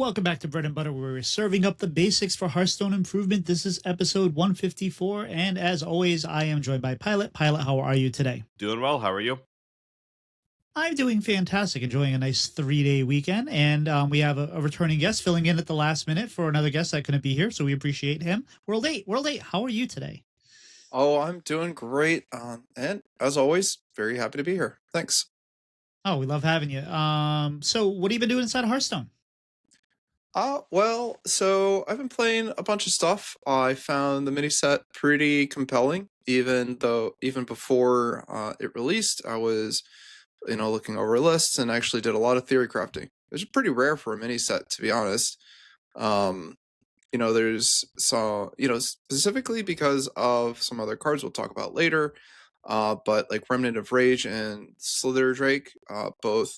welcome back to Bread and Butter, where we're serving up the basics for Hearthstone Improvement. This is episode 154, and as always, I am joined by Pylet. Pylet, how are you today? Doing well. How are you? I'm doing fantastic, enjoying a nice 3-day weekend, and we have a returning guest filling in at the last minute for another guest that couldn't be here, so we appreciate him. WorldEight, how are you today? Oh, I'm doing great, and as always, very happy to be here. Thanks. Oh, we love having you. So what have you been doing inside of Hearthstone? Well, so I've been playing a bunch of stuff. I found the Miniset pretty compelling, even before it released. I was, looking over lists and actually did a lot of theory crafting. It's pretty rare for a Miniset, to be honest. There's some, specifically because of some other cards we'll talk about later. But like Remnant of Rage and Slither Drake, both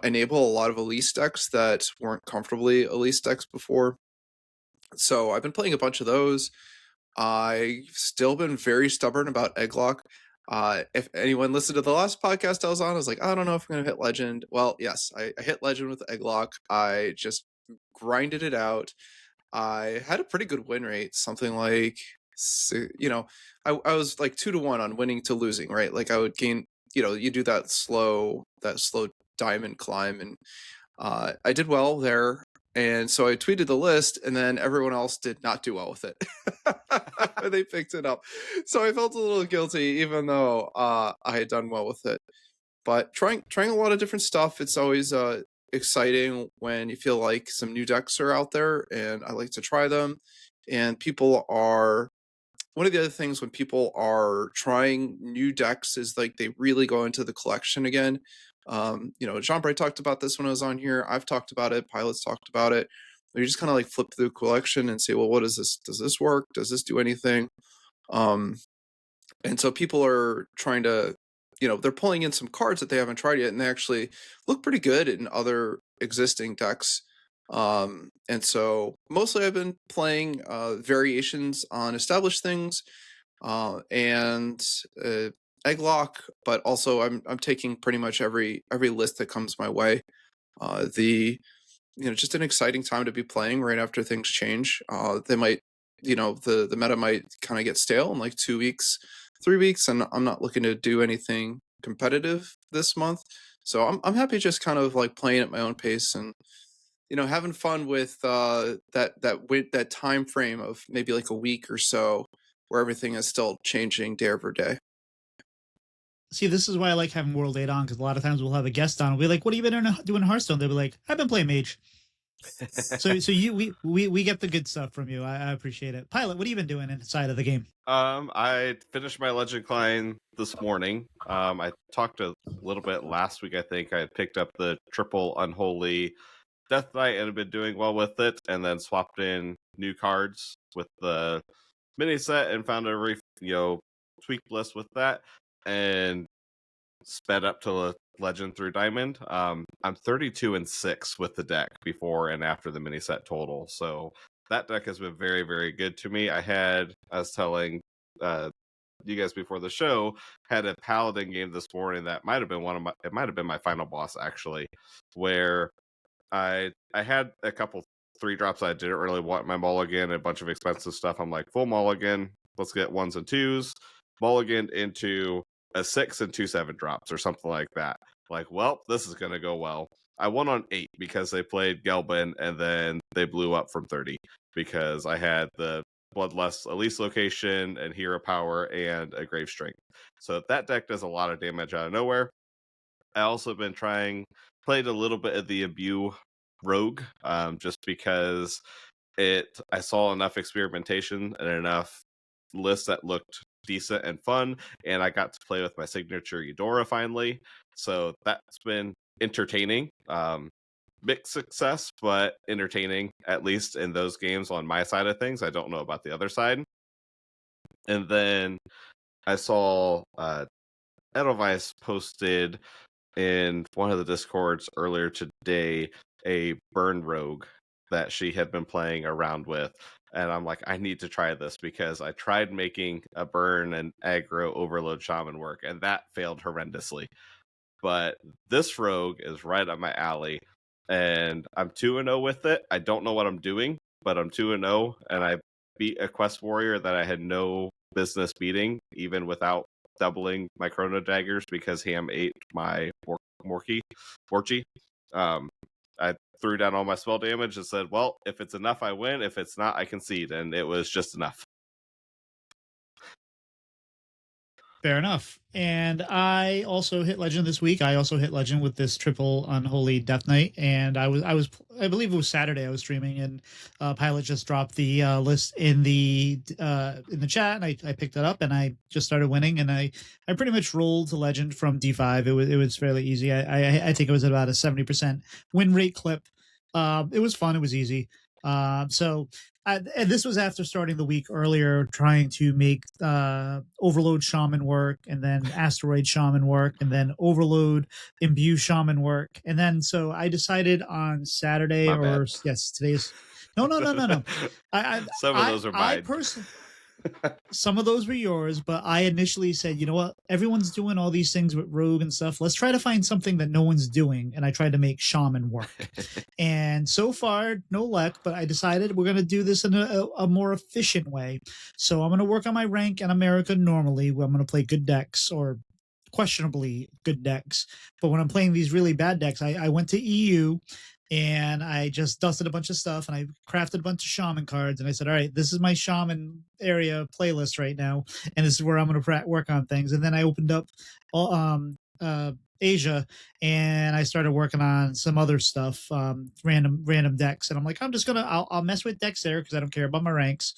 enable a lot of Elise decks that weren't comfortably Elise decks before. So I've been playing a bunch of those. I've still been very stubborn about Egglock. If anyone listened to the last podcast I was on, I was like, I don't know if I'm going to hit Legend. Well, yes, I hit Legend with Egglock. I just grinded it out. I had a pretty good win rate, something like, I was like 2-1 on winning to losing, right? Like I would gain, you do that slow diamond climb, and I did well there. And so I tweeted the list, and then everyone else did not do well with it. They picked it up. So I felt a little guilty, even though I had done well with it. But trying a lot of different stuff, it's always exciting when you feel like some new decks are out there, and I like to try them. And one of the other things when people are trying new decks is like they really go into the collection again. John Bright talked about this when I was on here. I've talked about it. Pilots talked about it. You just kind of like flip through the collection and say, well, what is this? Does this work? Does this do anything? And so people are trying to, they're pulling in some cards that they haven't tried yet, and they actually look pretty good in other existing decks. And so mostly I've been playing variations on established things and Egglock, but also I'm taking pretty much every list that comes my way. Just an exciting time to be playing right after things change. They might, the meta might kind of get stale in like 2 weeks, 3 weeks, and I'm not looking to do anything competitive this month. So I'm happy just kind of like playing at my own pace and having fun with that time frame of maybe like a week or so where everything is still changing day over day. See, this is why I like having WorldEight on, because a lot of times we'll have a guest on. We'll be like, what have you been doing in Hearthstone? They'll be like, I've been playing Mage. so we get the good stuff from you. I appreciate it. Pylet, what have you been doing inside of the game? I finished my Legend climb this morning. I talked a little bit last week, I think. I picked up the triple Unholy Death Knight and have been doing well with it, and then swapped in new cards with the mini set and found a tweaked list with that, and sped up to Legend through Diamond. I'm 32-6 with the deck before and after the mini set total, so that deck has been very, very good to me. I was telling you guys before the show, had a Paladin game this morning that might have been my final boss, actually, where I had a couple 3-drops I didn't really want my mulligan, a bunch of expensive stuff. I'm like, full mulligan, let's get 1s and 2s, mulligan into a 6 and 2 7-drops or something like that. Like, well, this is going to go well. I won on 8 because they played Gelbin, and then they blew up from 30 because I had the Bloodlust Elise location and Hero Power and a Grave Strength. So that deck does a lot of damage out of nowhere. I also been played a little bit of the Imbue Rogue, just because I saw enough experimentation and enough lists that looked decent and fun, and I got to play with my signature Eudora finally. So that's been entertaining. Mixed success, but entertaining, at least in those games on my side of things. I don't know about the other side. And then I saw Edelweiss posted in one of the Discords earlier today a Burn Rogue that she had been playing around with. And I'm like, I need to try this because I tried making a Burn and aggro Overload Shaman work, and that failed horrendously. But this rogue is right up my alley. and I'm 2-0 with it. I don't know what I'm doing, but I'm 2-0, and I beat a quest warrior that I had no business beating, even without doubling my chrono daggers, because Ham ate my Morchi. I threw down all my spell damage and said, well, if it's enough, I win. If it's not, I concede. And it was just enough. Fair enough. And I also hit Legend this week. I also hit Legend with this triple unholy Death Knight, and I believe it was Saturday. I was streaming, and Pylet just dropped the list in the chat, and I picked it up, and I just started winning, and I pretty much rolled to Legend from D5. It was fairly easy. I think it was about a 70% win rate clip. It was fun. It was easy. And this was after starting the week earlier, trying to make Overload Shaman work, and then Asteroid Shaman work, and then Overload Imbue Shaman work. And then so I decided on Saturday, today's no. Some of those are mine. Some of those were yours, but I initially said, you know what? Everyone's doing all these things with Rogue and stuff. Let's try to find something that no one's doing. And I tried to make Shaman work. And so far, no luck, but I decided we're going to do this in a more efficient way. So I'm going to work on my rank in America normally. I'm going to play good decks, or questionably good decks. But when I'm playing these really bad decks, I went to EU, and I just dusted a bunch of stuff, and I crafted a bunch of shaman cards, and I said, all right, this is my shaman area playlist right now, and this is where I'm going to work on things. And then I opened up Asia, and I started working on some other stuff, random decks, and I'm like, I'll mess with decks there because I don't care about my ranks.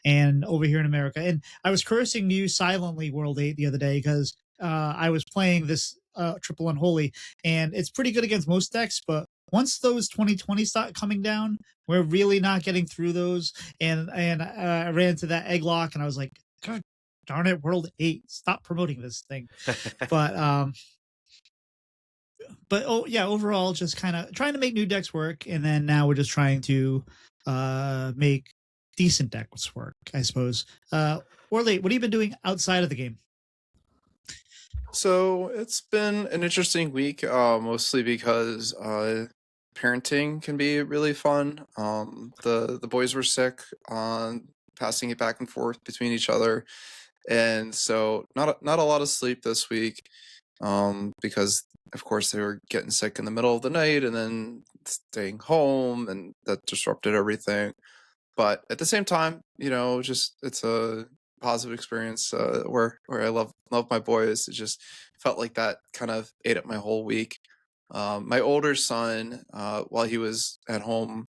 And over here in America, and I was cursing you silently, World 8, the other day, because I was playing this triple unholy, and it's pretty good against most decks, but once those 2020 start coming down, we're really not getting through those. And I ran into that egg lock, and I was like, God darn it, World 8, stop promoting this thing. But oh yeah, overall, just kind of trying to make new decks work, and then now we're just trying to make decent decks work, I suppose. World8, what have you been doing outside of the game? So it's been an interesting week, mostly because parenting can be really fun. The boys were sick, passing it back and forth between each other, and so not a lot of sleep this week, because of course they were getting sick in the middle of the night and then staying home, and that disrupted everything. But at the same time, just it's a positive experience where I love my boys. It just felt like that kind of ate up my whole week. My older son, while he was at home,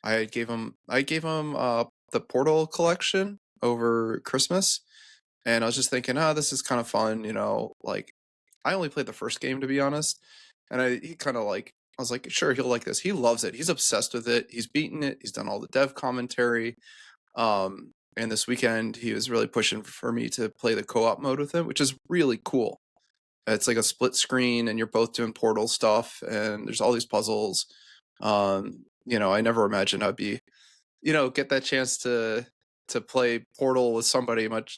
I gave him the Portal collection over Christmas, and I was just thinking, this is kind of fun, like I only played the first game, to be honest, and I was like, sure, he'll like this. He loves it. He's obsessed with it. He's beaten it. He's done all the dev commentary. And this weekend, he was really pushing for me to play the co-op mode with him, which is really cool. It's like a split screen, and you're both doing Portal stuff, and there's all these puzzles. I never imagined I'd be, get that chance to play Portal with somebody much,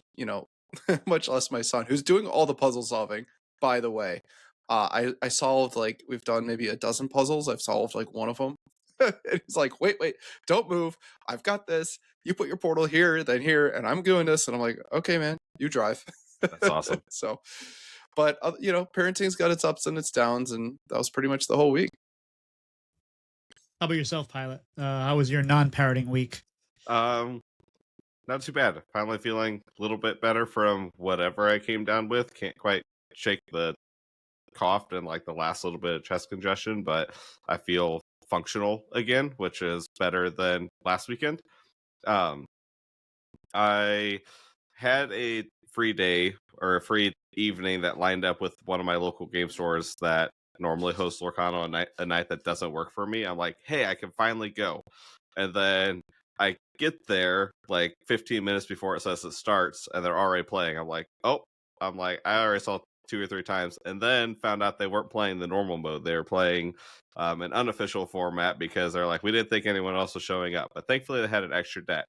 much less my son, who's doing all the puzzle solving, by the way. I solved, like, we've done maybe a dozen puzzles. I've solved like one of them. And he's like, wait, don't move. I've got this. You put your portal here, then here, and I'm doing this. And I'm like, okay, man, you drive. That's awesome. So, but parenting's got its ups and its downs, and that was pretty much the whole week. How about yourself, Pylet? How was your non-parenting week? Not too bad. Finally feeling a little bit better from whatever I came down with. Can't quite shake the cough and like the last little bit of chest congestion, but I feel functional again, which is better than last weekend. I had a free day or a free evening that lined up with one of my local game stores that normally hosts Lorcana a night that doesn't work for me. I'm like, hey, I can finally go. And then I get there like 15 minutes before it says it starts, and they're already playing. I already saw 2 or 3 times, and then found out they weren't playing the normal mode. They were playing an unofficial format because they're like, we didn't think anyone else was showing up. But thankfully, they had an extra deck.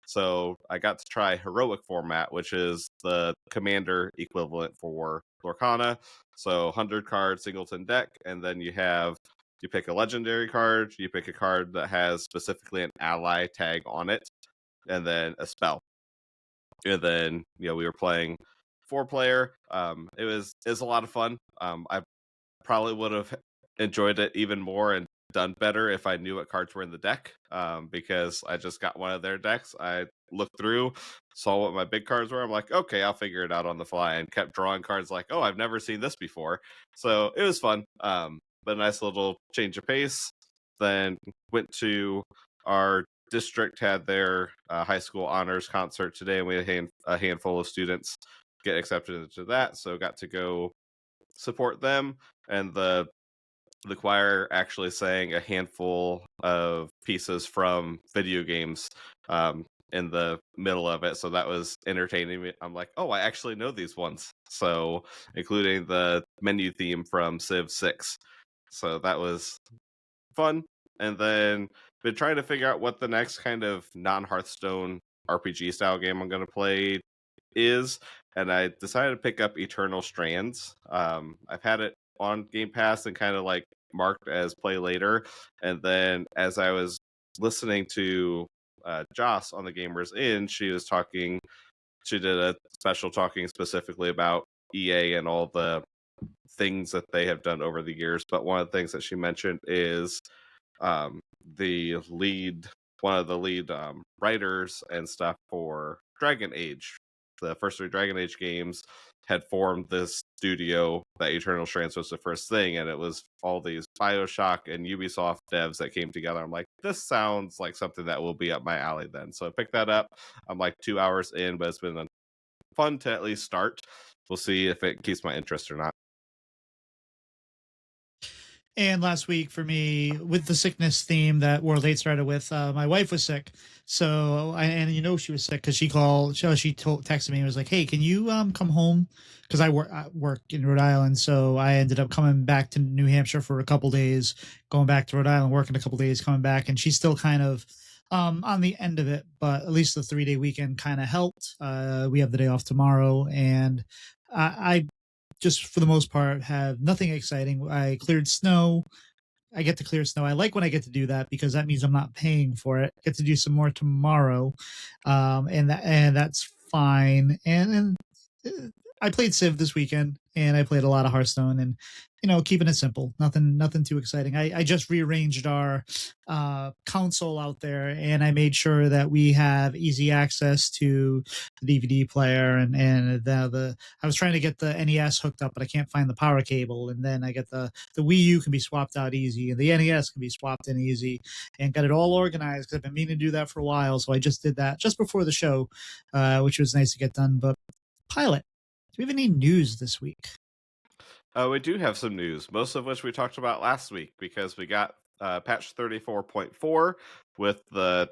So I got to try heroic format, which is the commander equivalent for Lorcana. So 100 card singleton deck, and then you have You pick a legendary card, you pick a card that has specifically an ally tag on it, and then a spell. And then, we were playing 4-player. It was a lot of fun. I probably would have enjoyed it even more and done better if I knew what cards were in the deck, because I just got one of their decks. I looked through, saw what my big cards were. I'm like, okay, I'll figure it out on the fly, and kept drawing cards like, oh, I've never seen this before. So it was fun, but a nice little change of pace. Then went to our district, had their high school honors concert today, and we had a handful of students get accepted into that. So got to go support them, and the choir actually sang a handful of pieces from video games in the middle of it, so that was entertaining me. I'm like, oh, I actually know these ones, so including the menu theme from Civ 6. So that was fun. And then been trying to figure out what the next kind of non-Hearthstone RPG style game I'm going to play is, and I decided to pick up Eternal Strands. I've had it on Game Pass and kind of like marked as play later, and then as I was listening to Joss on the Gamers Inn, she did a special talking specifically about EA and all the things that they have done over the years. But one of the things that she mentioned is um, one of the lead writers and stuff for Dragon Age. The first 3 Dragon Age games had formed this studio that Eternal Strands was the first thing, and it was all these BioShock and Ubisoft devs that came together. I'm like, this sounds like something that will be up my alley then. So I picked that up. I'm like 2 hours in, but it's been fun to at least start. We'll see if it keeps my interest or not. And last week for me, with the sickness theme that World 8 started with, my wife was sick. So, she was sick because she texted me and was like, hey, can you come home? Because I work in Rhode Island. So I ended up coming back to New Hampshire for a couple days, going back to Rhode Island, working a couple days, coming back. And she's still kind of on the end of it, but at least the 3-day weekend kind of helped. We have the day off tomorrow, and I just for the most part have nothing exciting. I cleared snow. I get to clear snow. I like when I get to do that because that means I'm not paying for it. I get to do some more tomorrow, and that's fine. And I played Civ this weekend, and I played a lot of Hearthstone, and keeping it simple. Nothing too exciting. I just rearranged our console out there, and I made sure that we have easy access to the DVD player, and I was trying to get the NES hooked up, but I can't find the power cable. And then I get the Wii U can be swapped out easy, and the NES can be swapped in easy, and got it all organized because I've been meaning to do that for a while. So I just did that just before the show, which was nice to get done. But Pylet, do we have any news this week? We do have some news, most of which we talked about last week, because we got patch 34.4 with the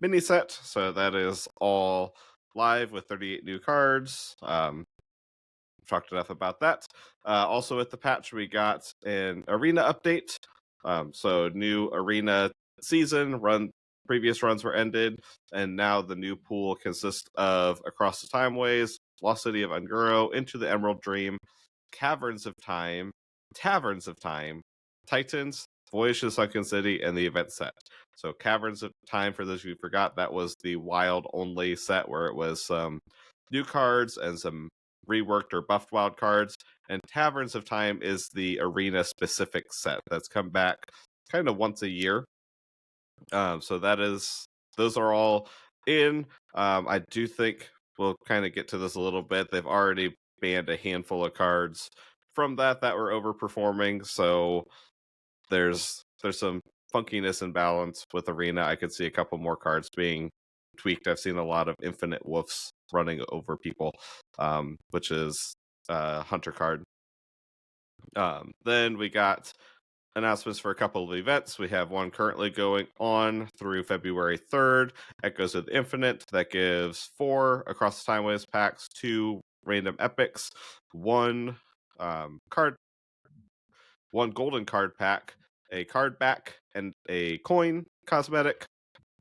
Miniset. So that is all live with 38 new cards. Talked enough about that. Also with the patch, we got an arena update. So new arena season run. Previous runs were ended, and now the new pool consists of Across the Timeways, Lost City of Unguro, Into the Emerald Dream, Caverns of Time, Taverns of Time, Titans, Voyage to the Sunken City, and the event set. So Caverns of Time, for those of you who forgot, that was the wild only set where it was some new cards and some reworked or buffed wild cards. And Taverns of Time is the arena specific set that's come back kind of once a year. So those are all in. I do think we'll kind of get to this a little bit. They've already banned a handful of cards from that were overperforming. So there's some funkiness and balance with arena. I could see a couple more cards being tweaked. I've seen a lot of infinite wolves running over people, which is a hunter card. Then we got announcements for a couple of events. We have one currently going on through February 3rd. Echoes of the Infinite, that gives 4 Across the Timeways packs, 2 random epics, 1 golden card pack, a card back, and a coin cosmetic.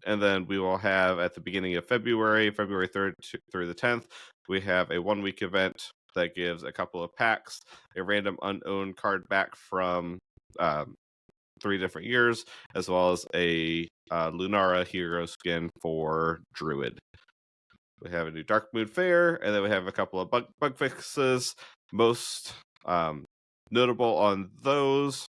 And then we will have at the beginning of February 3rd through the 10th, we have a 1-week event that gives a couple of packs, a random unowned card back from 3 different years, as well as a Lunara hero skin for Druid. We have a new Dark Moon Fair, and then we have a couple of bug fixes. Most notable on those,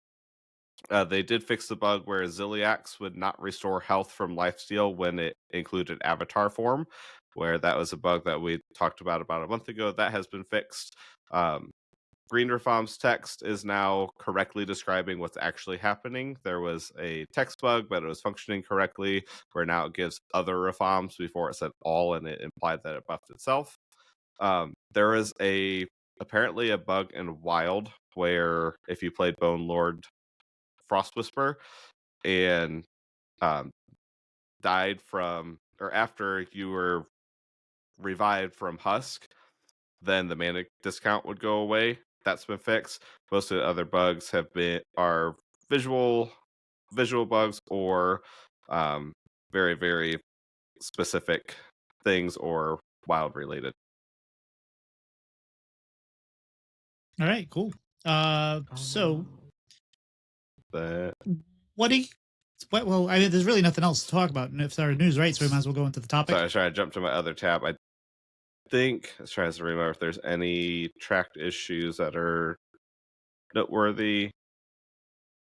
they did fix the bug where Ziliax would not restore health from lifesteal when it included avatar form, where that was a bug that we talked about a month ago. That has been fixed. Green Reform's text is now correctly describing what's actually happening. There was a text bug, but it was functioning correctly, where now it gives other Reforms before it said all, and it implied that it buffed itself. There is apparently a bug in Wild where if you played Bone Lord Frost Whisper and died from, or after you were revived from Husk, then the mana discount would go away. That's been fixed. Most of the other bugs are visual bugs or very, very specific things or wild related. All right, cool. So But well, I mean, there's really nothing else to talk about, and if our news, right? So we might as well go into the topic. sorry, I was trying to jump to my other tab. I was trying to remember if there's any tracked issues that are noteworthy.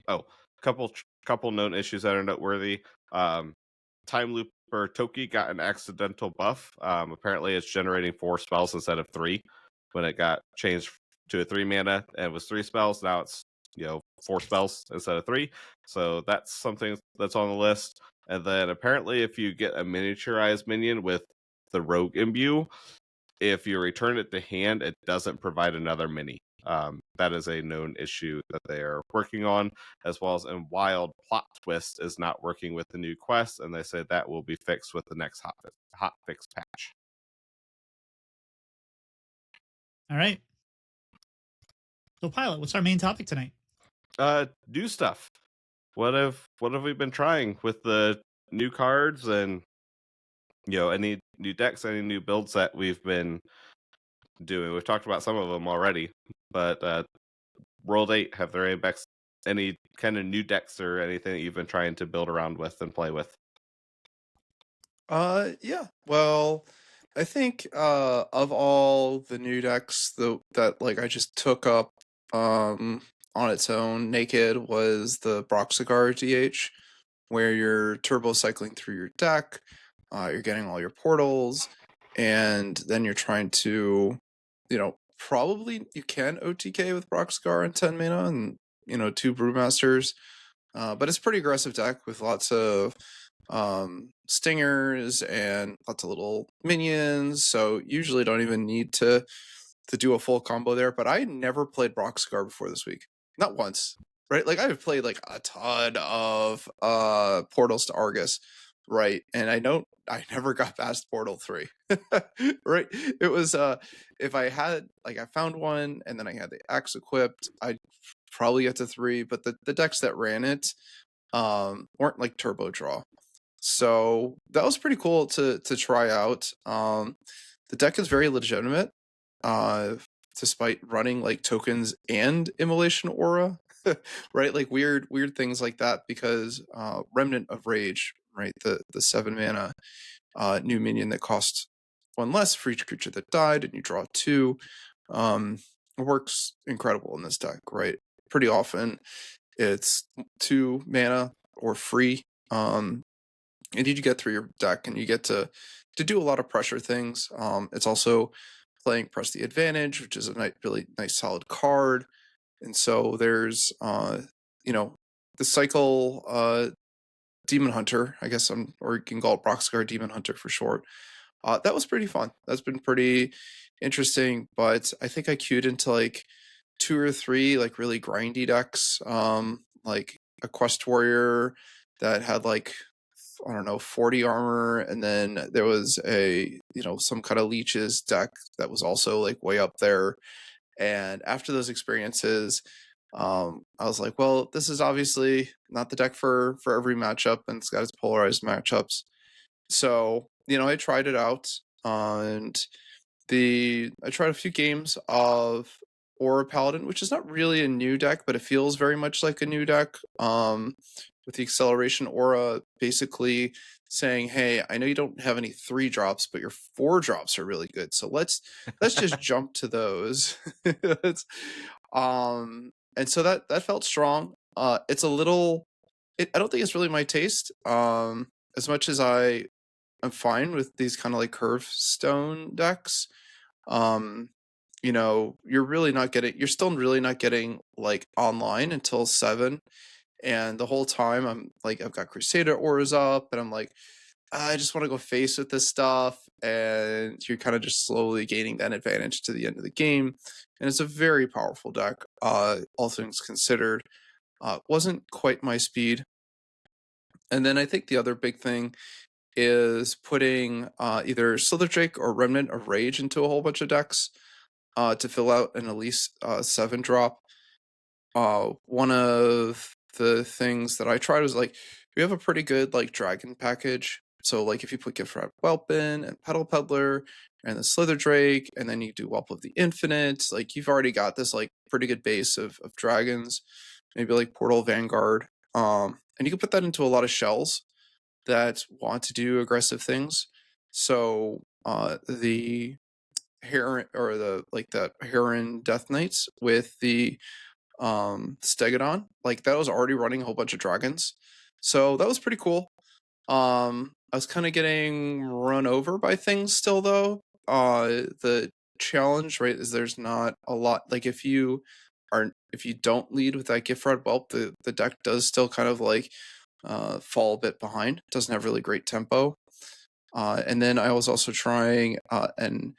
Oh, couple known issues that are noteworthy. Time Looper Toki got an accidental buff. Apparently, it's generating 4 spells instead of 3 when it got changed to a 3 mana and it was 3 spells. Now it's 4 spells instead of 3. So that's something that's on the list. And then apparently, if you get a miniaturized minion with the Rogue Imbue, if you return it to hand, it doesn't provide another mini. That is a known issue that they are working on, as well as in Wild, Plot Twist is not working with the new quest, and they say that will be fixed with the next hot fix patch. All right. So, Pylet, what's our main topic tonight? New stuff. What have we been trying with the new cards and any new decks, any new builds that we've been doing? We've talked about some of them already, but WorldEight, have there any kind of new decks or anything that you've been trying to build around with and play with? Yeah. Well, I think of all the new decks that like I just took up on its own naked was the Broxigar DH, where you're turbo cycling through your deck, you're getting all your portals, and then you're trying to, probably you can OTK with Broxigar and 10 mana and 2 Brewmasters, but it's a pretty aggressive deck with lots of stingers and lots of little minions, so usually don't even need to do a full combo there. But I never played Broxigar before this week, not once, right? Like I've played like a ton of Portals to Argus, right? And I never got past Portal 3. Right? It was if I had I found one and then I had the axe equipped, I'd probably get to 3, but the decks that ran it weren't like turbo draw. So that was pretty cool to try out. The deck is very legitimate, despite running like tokens and Immolation Aura, right? Like weird things like that, because Remnant of Rage, right? The 7 mana new minion that costs 1 less for each creature that died, and you draw 2. Works incredible in this deck, right? Pretty often it's 2 mana or free. And you get through your deck and you get to do a lot of pressure things. It's also playing Press the Advantage, which is a really nice solid card. And so there's the cycle Demon Hunter, I guess, or you can call it Broxigar Demon Hunter for short. That was pretty fun. That's been pretty interesting, but I think I queued into like 2 or 3 like really grindy decks, like a Quest Warrior that had like, I don't know, 40 armor, and then there was a some kind of leeches deck that was also like way up there. And after those experiences, I was like, well, this is obviously not the deck for every matchup, and it's got its polarized matchups. So I tried it out, and I tried a few games of Aura Paladin, which is not really a new deck, but it feels very much like a new deck. With the Acceleration Aura basically saying, hey, I know you don't have any 3-drops, but your 4-drops are really good. So let's just jump to those. And so that felt strong. It's a little, I don't think it's really my taste. As much as I'm fine with these kind of like curve stone decks. You're still really not getting like online until 7. And the whole time I'm like, I've got Crusader Auras up and I'm like, I just want to go face with this stuff. And you're kind of just slowly gaining that advantage to the end of the game. And it's a very powerful deck, all things considered. Wasn't quite my speed. And then I think the other big thing is putting either Slither Drake or Remnant of Rage into a whole bunch of decks to fill out an at least 7-drop. One of the things that I tried was like, we have a pretty good like dragon package. So like if you put Gift Wrap Whelpin and Petal Peddler and the Slither Drake, and then you do Whelp of the Infinite, like you've already got this like pretty good base of dragons, maybe like Portal Vanguard. And you can put that into a lot of shells that want to do aggressive things. So the Heron or that Heron Death Knights with the Stegodon, like that was already running a whole bunch of dragons. So that was pretty cool. I was kind of getting run over by things still though. The challenge, right, is there's not a lot, like if you don't lead with that Gift Rod Whelp, the deck does still kind of like fall a bit behind. Doesn't have really great tempo. And then I was also trying an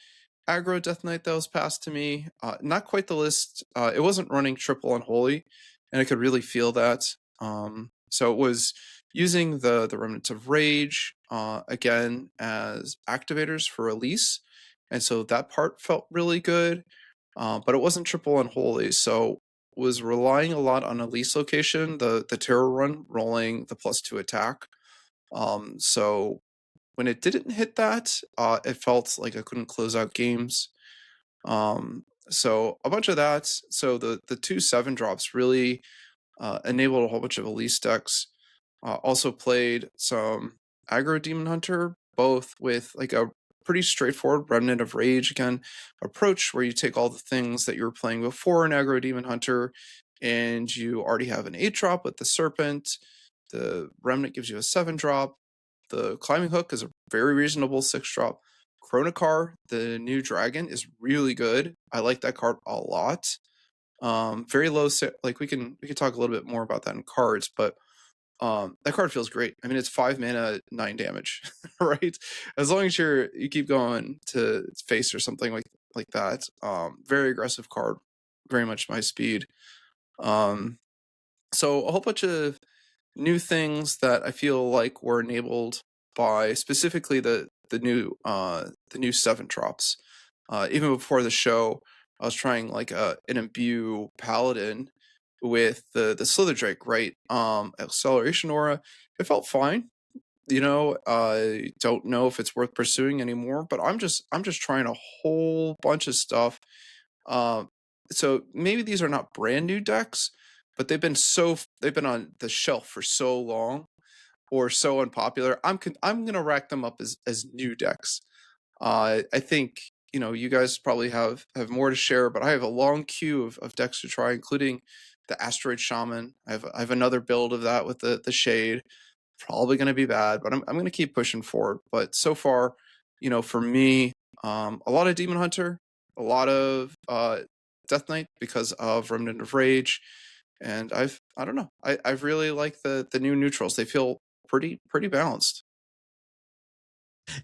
aggro Death Knight that was passed to me. Not quite the list. It wasn't running triple unholy, and I could really feel that. So it was using the Remnants of Rage again as activators for release, and so that part felt really good. But it wasn't triple unholy, so was relying a lot on Elise location, the terror run rolling the +2 attack. So when it didn't hit that, it felt like I couldn't close out games. So a bunch of that. So the 2 7-drops really enabled a whole bunch of Elise decks. Also played some aggro Demon Hunter, both with like a pretty straightforward Remnant of Rage again approach, where you take all the things that you were playing before in aggro Demon Hunter, and you already have an 8-drop with the Serpent. The Remnant gives you a 7-drop. The Climbing Hook is a very reasonable 6-drop. Chronocar, the new dragon, is really good. I like that card a lot. Very low, like we can talk a little bit more about that in cards, but that card feels great. I mean, it's 5 mana, 9 damage, right? As long as you keep going to its face or something like that. Very aggressive card, very much my speed. So a whole bunch of new things that I feel like were enabled by specifically the new 7-drops. Even before the show, I was trying like an Imbue Paladin with the Slither Drake, right? Acceleration Aura. It felt fine. I don't know if it's worth pursuing anymore, but I'm just trying a whole bunch of stuff. So maybe these are not brand new decks, but they've been on the shelf for so long or so unpopular. I'm gonna rack them up as new decks. I think you guys probably have more to share, but I have a long queue of decks to try, including the Asteroid Shaman. I have another build of that with the Shade. Probably going to be bad, but I'm going to keep pushing forward. But so far, for me, a lot of Demon Hunter, a lot of Death Knight because of Remnant of Rage, and I don't know. I've really liked the new neutrals. They feel pretty balanced.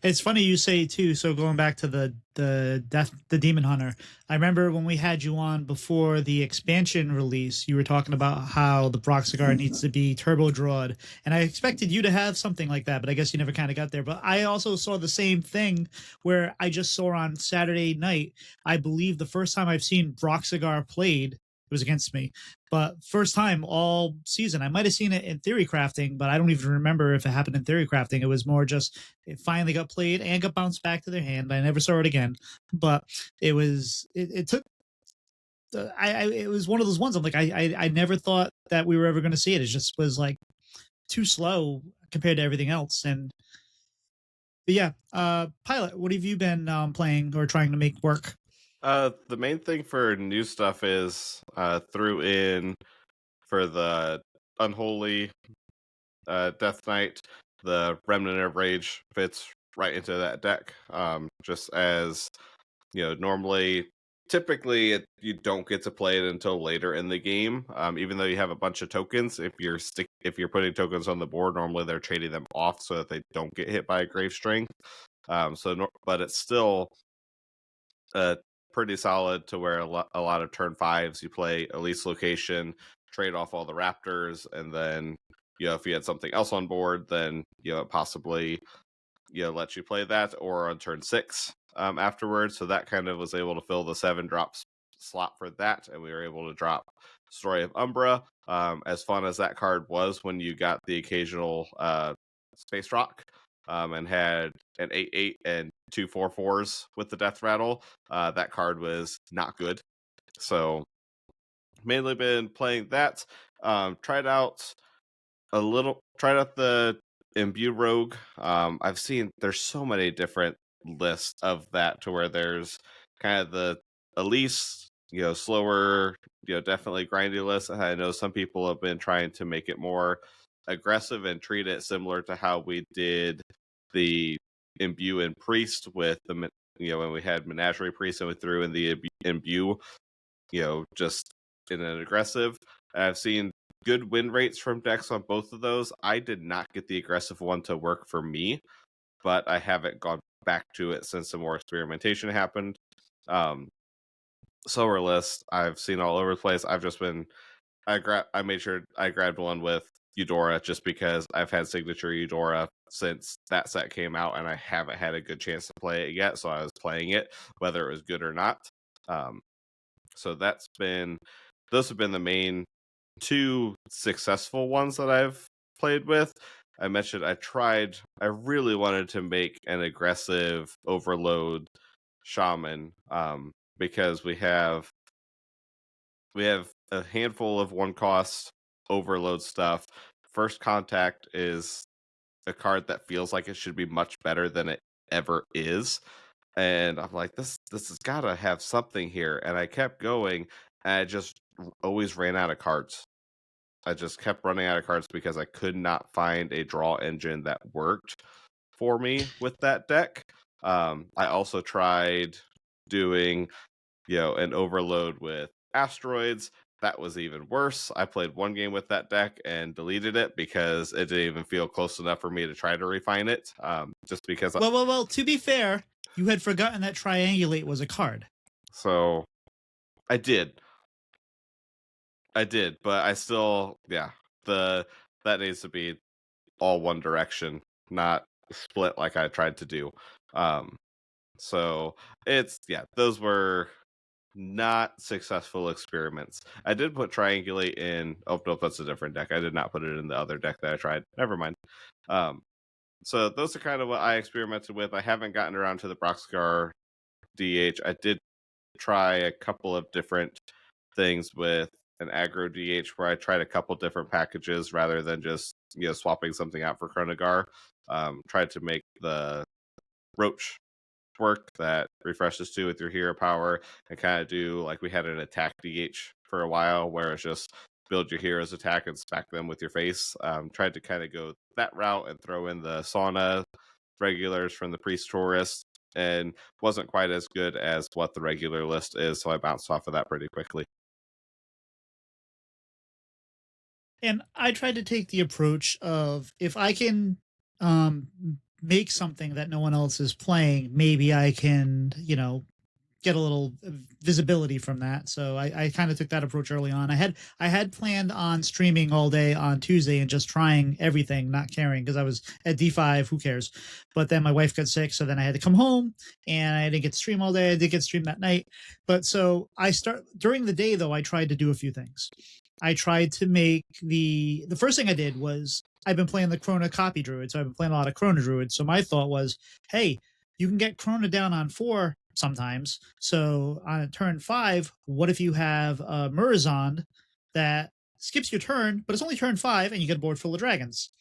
It's funny you say too. So going back to the Demon Hunter, I remember when we had you on before the expansion release, you were talking about how the Broxigar needs to be turbo drawed, and I expected you to have something like that, but I guess you never kind of got there. But I also saw the same thing where I just saw on Saturday night, I believe the first time I've seen Broxigar played, it was against me, but first time all season. I might have seen it in Theory Crafting, but I don't even remember if it happened in Theory Crafting. It was more just it finally got played and got bounced back to their hand, but I never saw it again. But it took it was one of those ones. I'm like, I never thought that we were ever going to see it. It just was like too slow compared to everything else. But yeah, Pylet, what have you been playing or trying to make work? The main thing for new stuff is threw in for the Unholy Death Knight, the Remnant of Rage fits right into that deck. Just as normally, typically you don't get to play it until later in the game. Even though you have a bunch of tokens, if you're putting tokens on the board, normally they're trading them off so that they don't get hit by a Grave Strength. But it's still pretty solid to where a lot of turn fives you play Elise Location, trade off all the Raptors, and then if you had something else on board, then it possibly lets you play that, or on turn 6 afterwards. So that kind of was able to fill the 7-drop slot for that, and we were able to drop Story of Umbra. As fun as that card was, when you got the occasional Space Rock and had an 8/8 and 2 4/4s with the Death Rattle, that card was not good. So mainly been playing that. Tried out the Imbue Rogue. I've seen there's so many different lists of that, to where there's kind of the Elise, slower, definitely grindy list. I know some people have been trying to make it more aggressive and treat it similar to how we did the Imbue and Priest with the when we had Menagerie Priest and we threw in the Imbue, just in an aggressive. I've seen good win rates from decks on both of those. I did not get the aggressive one to work for me, but I haven't gone back to it since some more experimentation happened. Slower list I've seen all over the place. I've just been I made sure I grabbed one with Eudora, just because I've had signature Eudora since that set came out and I haven't had a good chance to play it yet, so I was playing it whether it was good or not. So those have been the main 2 successful ones that I've played with. I mentioned I really wanted to make an aggressive Overload Shaman, because we have a handful of 1-cost Overload stuff. First Contact is a card that feels like it should be much better than it ever is, and I'm like, this has got to have something here. And I kept going, and I just always ran out of cards. I just kept running out of cards because I could not find a draw engine that worked for me with that deck. I also tried doing, an Overload with Asteroids. That was even worse. I played 1 game with that deck and deleted it because it didn't even feel close enough for me to try to refine it. Just because. Well. To be fair, you had forgotten that Triangulate was a card. So I did, but I still, that needs to be all one direction, not split like I tried to do. So those were not successful experiments. I did put Triangulate in. Oh no, that's a different deck. I did not put it in the other deck that I tried. Never mind. So those are kind of what I experimented with. I haven't gotten around to the Broxgar DH. I did try a couple of different things with an aggro DH, where I tried a couple different packages rather than just swapping something out for Chronogar. Tried to make the Roach work that refreshes 2 with your hero power, and kind of do like we had an attack DH for a while, where it's just build your hero's attack and smack them with your face. Tried to kind of go that route and throw in the Sauna regulars from the Priest Tourist, and wasn't quite as good as what the regular list is, so I bounced off of that pretty quickly. And I tried to take the approach of, if I can make something that no one else is playing, maybe I can, get a little visibility from that. So I kind of took that approach early on. I had planned on streaming all day on Tuesday and just trying everything, not caring, because I was at D5, who cares? But then my wife got sick, so then I had to come home, and I didn't get to stream all day. I did get streamed that night. But so during the day, though, I tried to do a few things. I tried to make the first thing I did was, I've been playing the Chrono Copy Druid, so I've been playing a lot of Chrono Druid. So my thought was, hey, you can get Chrono down on 4 sometimes. So on turn 5, what if you have a Murazond that skips your turn, but it's only turn 5 and you get a board full of dragons?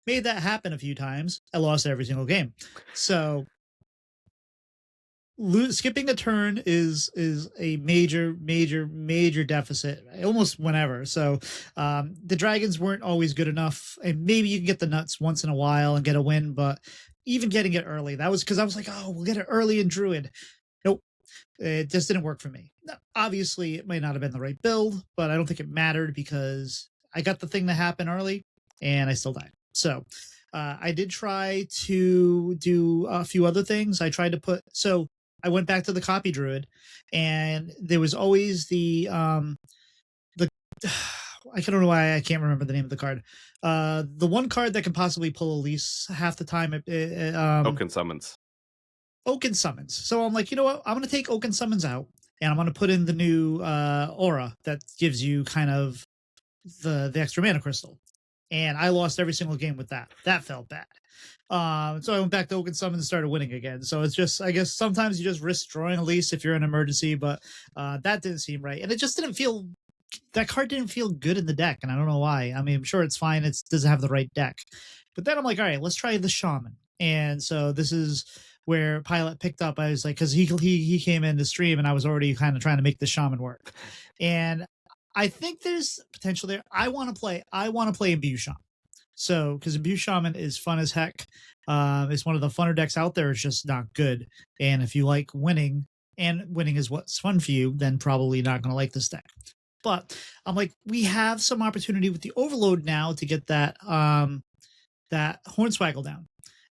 Made that happen a few times. I lost every single game. So skipping a turn is a major deficit almost whenever. So the dragons weren't always good enough, and maybe you can get the nuts once in a while and get a win, but even getting it early, that was because I was like, oh, we'll get it early in Druid. Nope, it just didn't work for me. Obviously it might not have been the right build, but I don't think it mattered because I got the thing to happen early and I still died. So I did try to do a few other things. I tried to put, so I went back to the copy druid, and there was always the I don't know why I can't remember the name of the card. The one card that can possibly pull at least half the time. Oaken Summons. Oaken Summons. So I'm like, you know what? I'm going to take Oaken Summons out, and I'm going to put in the new aura that gives you kind of the extra mana crystal. And I lost every single game with that. That felt bad. So I went back to Oaken Summons and started winning again. So it's just, I guess sometimes you just risk drawing at least if you're in an emergency, but that didn't seem right. And it just didn't feel, that card didn't feel good in the deck. And I don't know why. I mean, I'm sure it's fine. It doesn't have the right deck. But then I'm like, all right, let's try the Shaman. And so this is where Pylet picked up. I was like, because he came in the stream and I was already kind of trying to make the Shaman work. And I think there's potential there. I want to play Imbue Shaman. So, because Imbue Shaman is fun as heck. It's one of the funner decks out there. It's just not good. And if you like winning, and winning is what's fun for you, then probably not going to like this deck. But I'm like, we have some opportunity with the Overload now to get that that Hornswaggle down.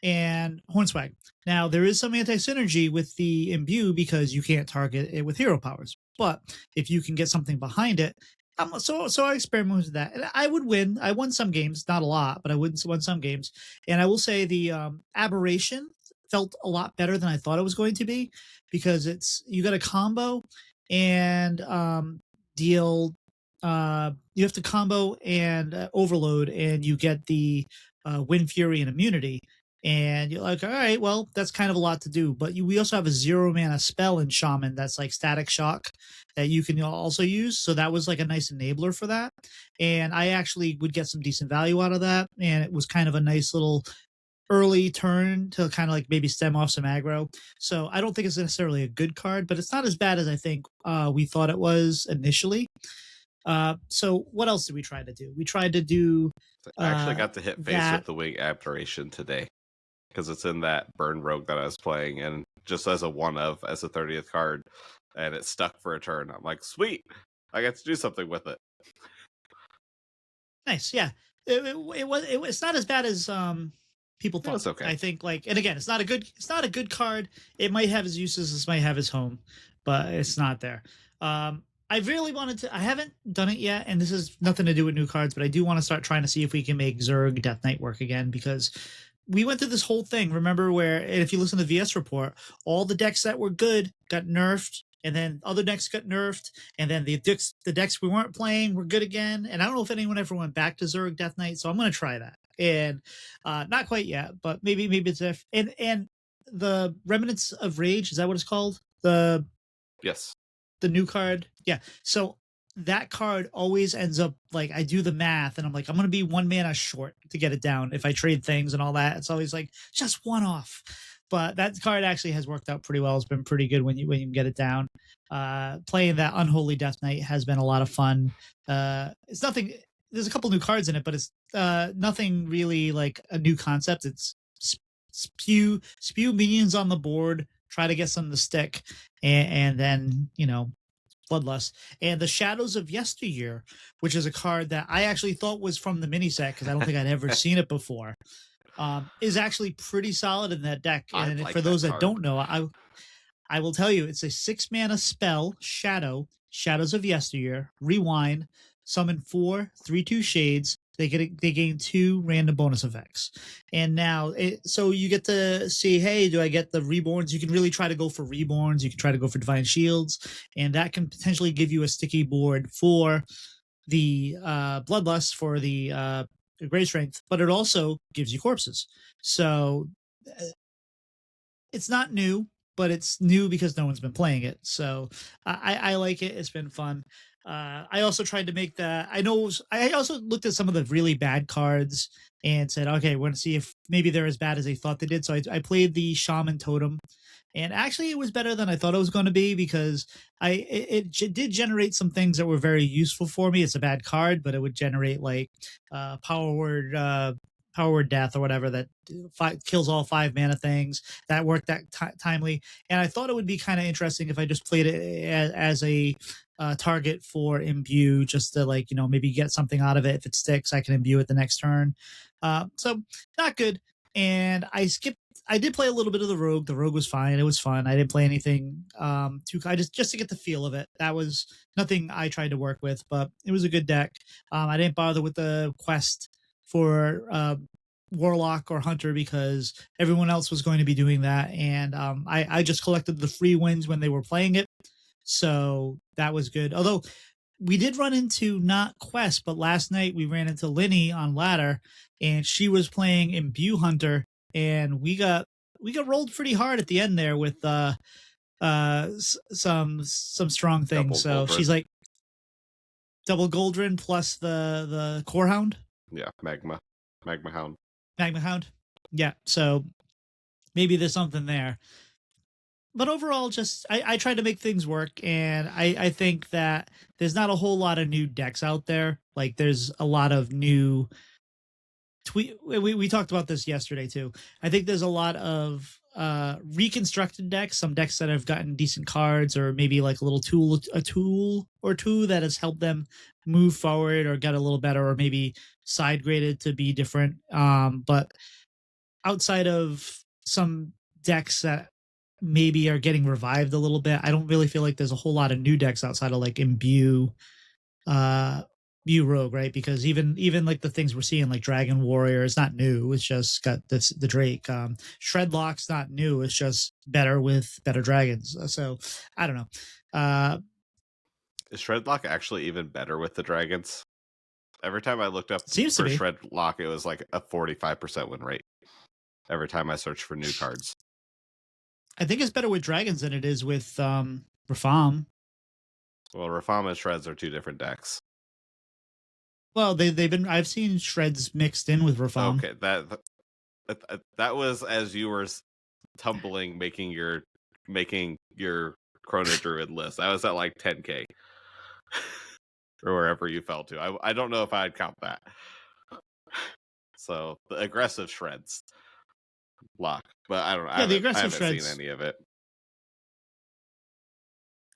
And Hornswag. Now, there is some anti-synergy with the Imbue because you can't target it with hero powers. But if you can get something behind it, so I experimented with that. And I would win. I won some games, not a lot, but I won some games. And I will say the Aberration felt a lot better than I thought it was going to be because you got a combo and deal. You have to combo and Overload, and you get the Wind Fury and immunity. And you're like, all right, well, that's kind of a lot to do. But we also have a 0 mana spell in Shaman that's like Static Shock that you can also use. So that was like a nice enabler for that. And I actually would get some decent value out of that. And it was kind of a nice little early turn to kind of like maybe stem off some aggro. So I don't think it's necessarily a good card, but it's not as bad as I think we thought it was initially. So what else did we try to do? We tried to do... I actually got to hit face with the Wing Aberration today, because it's in that Burn Rogue that I was playing, and just as a as a 30th card, and it stuck for a turn. I'm like, sweet, I got to do something with it. Nice, yeah. It's not as bad as people thought. It's okay. I think, like, and again, it's not a good card. It might have its uses, it might have its home, but it's not there. I really wanted to. I haven't done it yet, and this has nothing to do with new cards, but I do want to start trying to see if we can make Zerg Death Knight work again, because we went through this whole thing, remember, where, and if you listen to the VS report, all the decks that were good got nerfed, and then other decks got nerfed, and then the decks we weren't playing were good again. And I don't know if anyone ever went back to Zerg Death Knight, so I'm going to try that. And not quite yet, but maybe it's if and the Remnants of Rage, is that what it's called? Yes. The new card. Yeah. So that card always ends up, like, I do the math and I'm like, I'm going to be 1 mana short to get it down. If I trade things and all that, it's always like just one off. But that card actually has worked out pretty well. It's been pretty good when you can get it down. Playing that Unholy Death Knight has been a lot of fun. It's nothing. There's a couple new cards in it, but it's nothing really like a new concept. It's spew minions on the board, try to get some to stick, and then, Bloodlust. And the Shadows of Yesteryear, which is a card that I actually thought was from the mini set because I don't think I'd ever seen it before, is actually pretty solid in that deck. And like for those that that don't know, I will tell you, it's a 6 mana spell, Shadows of Yesteryear, rewind, summon 4 3/2 shades. They gain 2 random bonus effects. And now, so you get to see, hey, do I get the Reborns? You can really try to go for Reborns. You can try to go for Divine Shields. And that can potentially give you a sticky board for the Bloodlust, for the Grave Strength. But it also gives you corpses. So it's not new, but it's new because no one's been playing it. So I like it. It's been fun. I also tried to make that. I also looked at some of the really bad cards and said, okay, we're going to see if maybe they're as bad as they thought they did. So I played the Shaman Totem, and actually it was better than I thought it was going to be because it did generate some things that were very useful for me. It's a bad card, but it would generate like power word death or whatever that kills all 5 mana things that worked that timely. And I thought it would be kind of interesting if I just played it as a target for imbue, just to like, maybe get something out of it. If it sticks, I can imbue it the next turn. So not good. And I did play a little bit of the rogue. The rogue was fine. It was fun. I didn't play anything just to get the feel of it. That was nothing I tried to work with, but it was a good deck. I didn't bother with the quest for Warlock or Hunter because everyone else was going to be doing that, and I just collected the free wins when they were playing it, so that was good. Although we did run into not Quest, but last night we ran into Linny on ladder, and she was playing Imbue Hunter, and we got rolled pretty hard at the end there with some strong things. So she's like double Goldrin plus the Core Hound. Yeah, Magma Hound. Magma Hound. Yeah, so maybe there's something there. But overall, just I tried to make things work, and I think that there's not a whole lot of new decks out there. Like there's a lot of new we talked about this yesterday too. I think there's a lot of reconstructed decks, some decks that have gotten decent cards, or maybe like a tool or two that has helped them move forward or get a little better, or maybe side graded to be different. But outside of some decks that maybe are getting revived a little bit, I don't really feel like there's a whole lot of new decks outside of like Imbue, Rogue, right? Because even like the things we're seeing like Dragon Warrior is not new. It's just got the Drake. Shredlock's not new. It's just better with better dragons. So I don't know. Is Shredlock actually even better with the dragons? Every time I looked up Seems for to be. Shredlock, it was like a 45% win rate. Every time I search for new cards. I think it's better with dragons than it is with Rafam. Well, Rafam and Shreds are two different decks. Well, I've seen Shreds mixed in with Rafam. Okay, that was as you were tumbling, making your Chrono Druid list. I was at like 10k or wherever you fell to. I don't know if I'd count that. So the aggressive Shreds lock, but I don't know. Yeah, the I haven't Shreds. seen any of it.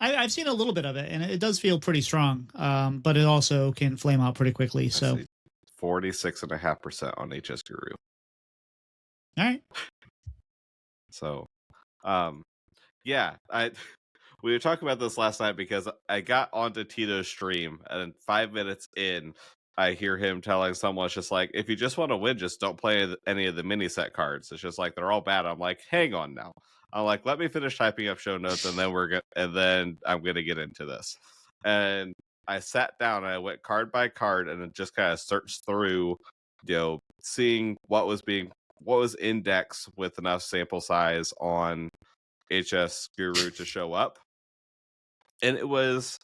I've seen a little bit of it, and it does feel pretty strong. But it also can flame out pretty quickly. So 46.5% on HS Guru. All right. So, yeah, we were talking about this last night because I got onto Tito's stream, and 5 minutes in, I hear him telling someone, it's just like, if you just want to win, just don't play any of the Miniset cards. It's just like they're all bad. I'm like, hang on now. I'm like, let me finish typing up show notes, and then I'm gonna get into this. And I sat down and I went card by card and just kind of searched through, seeing what was index with enough sample size on HS Guru to show up. And it was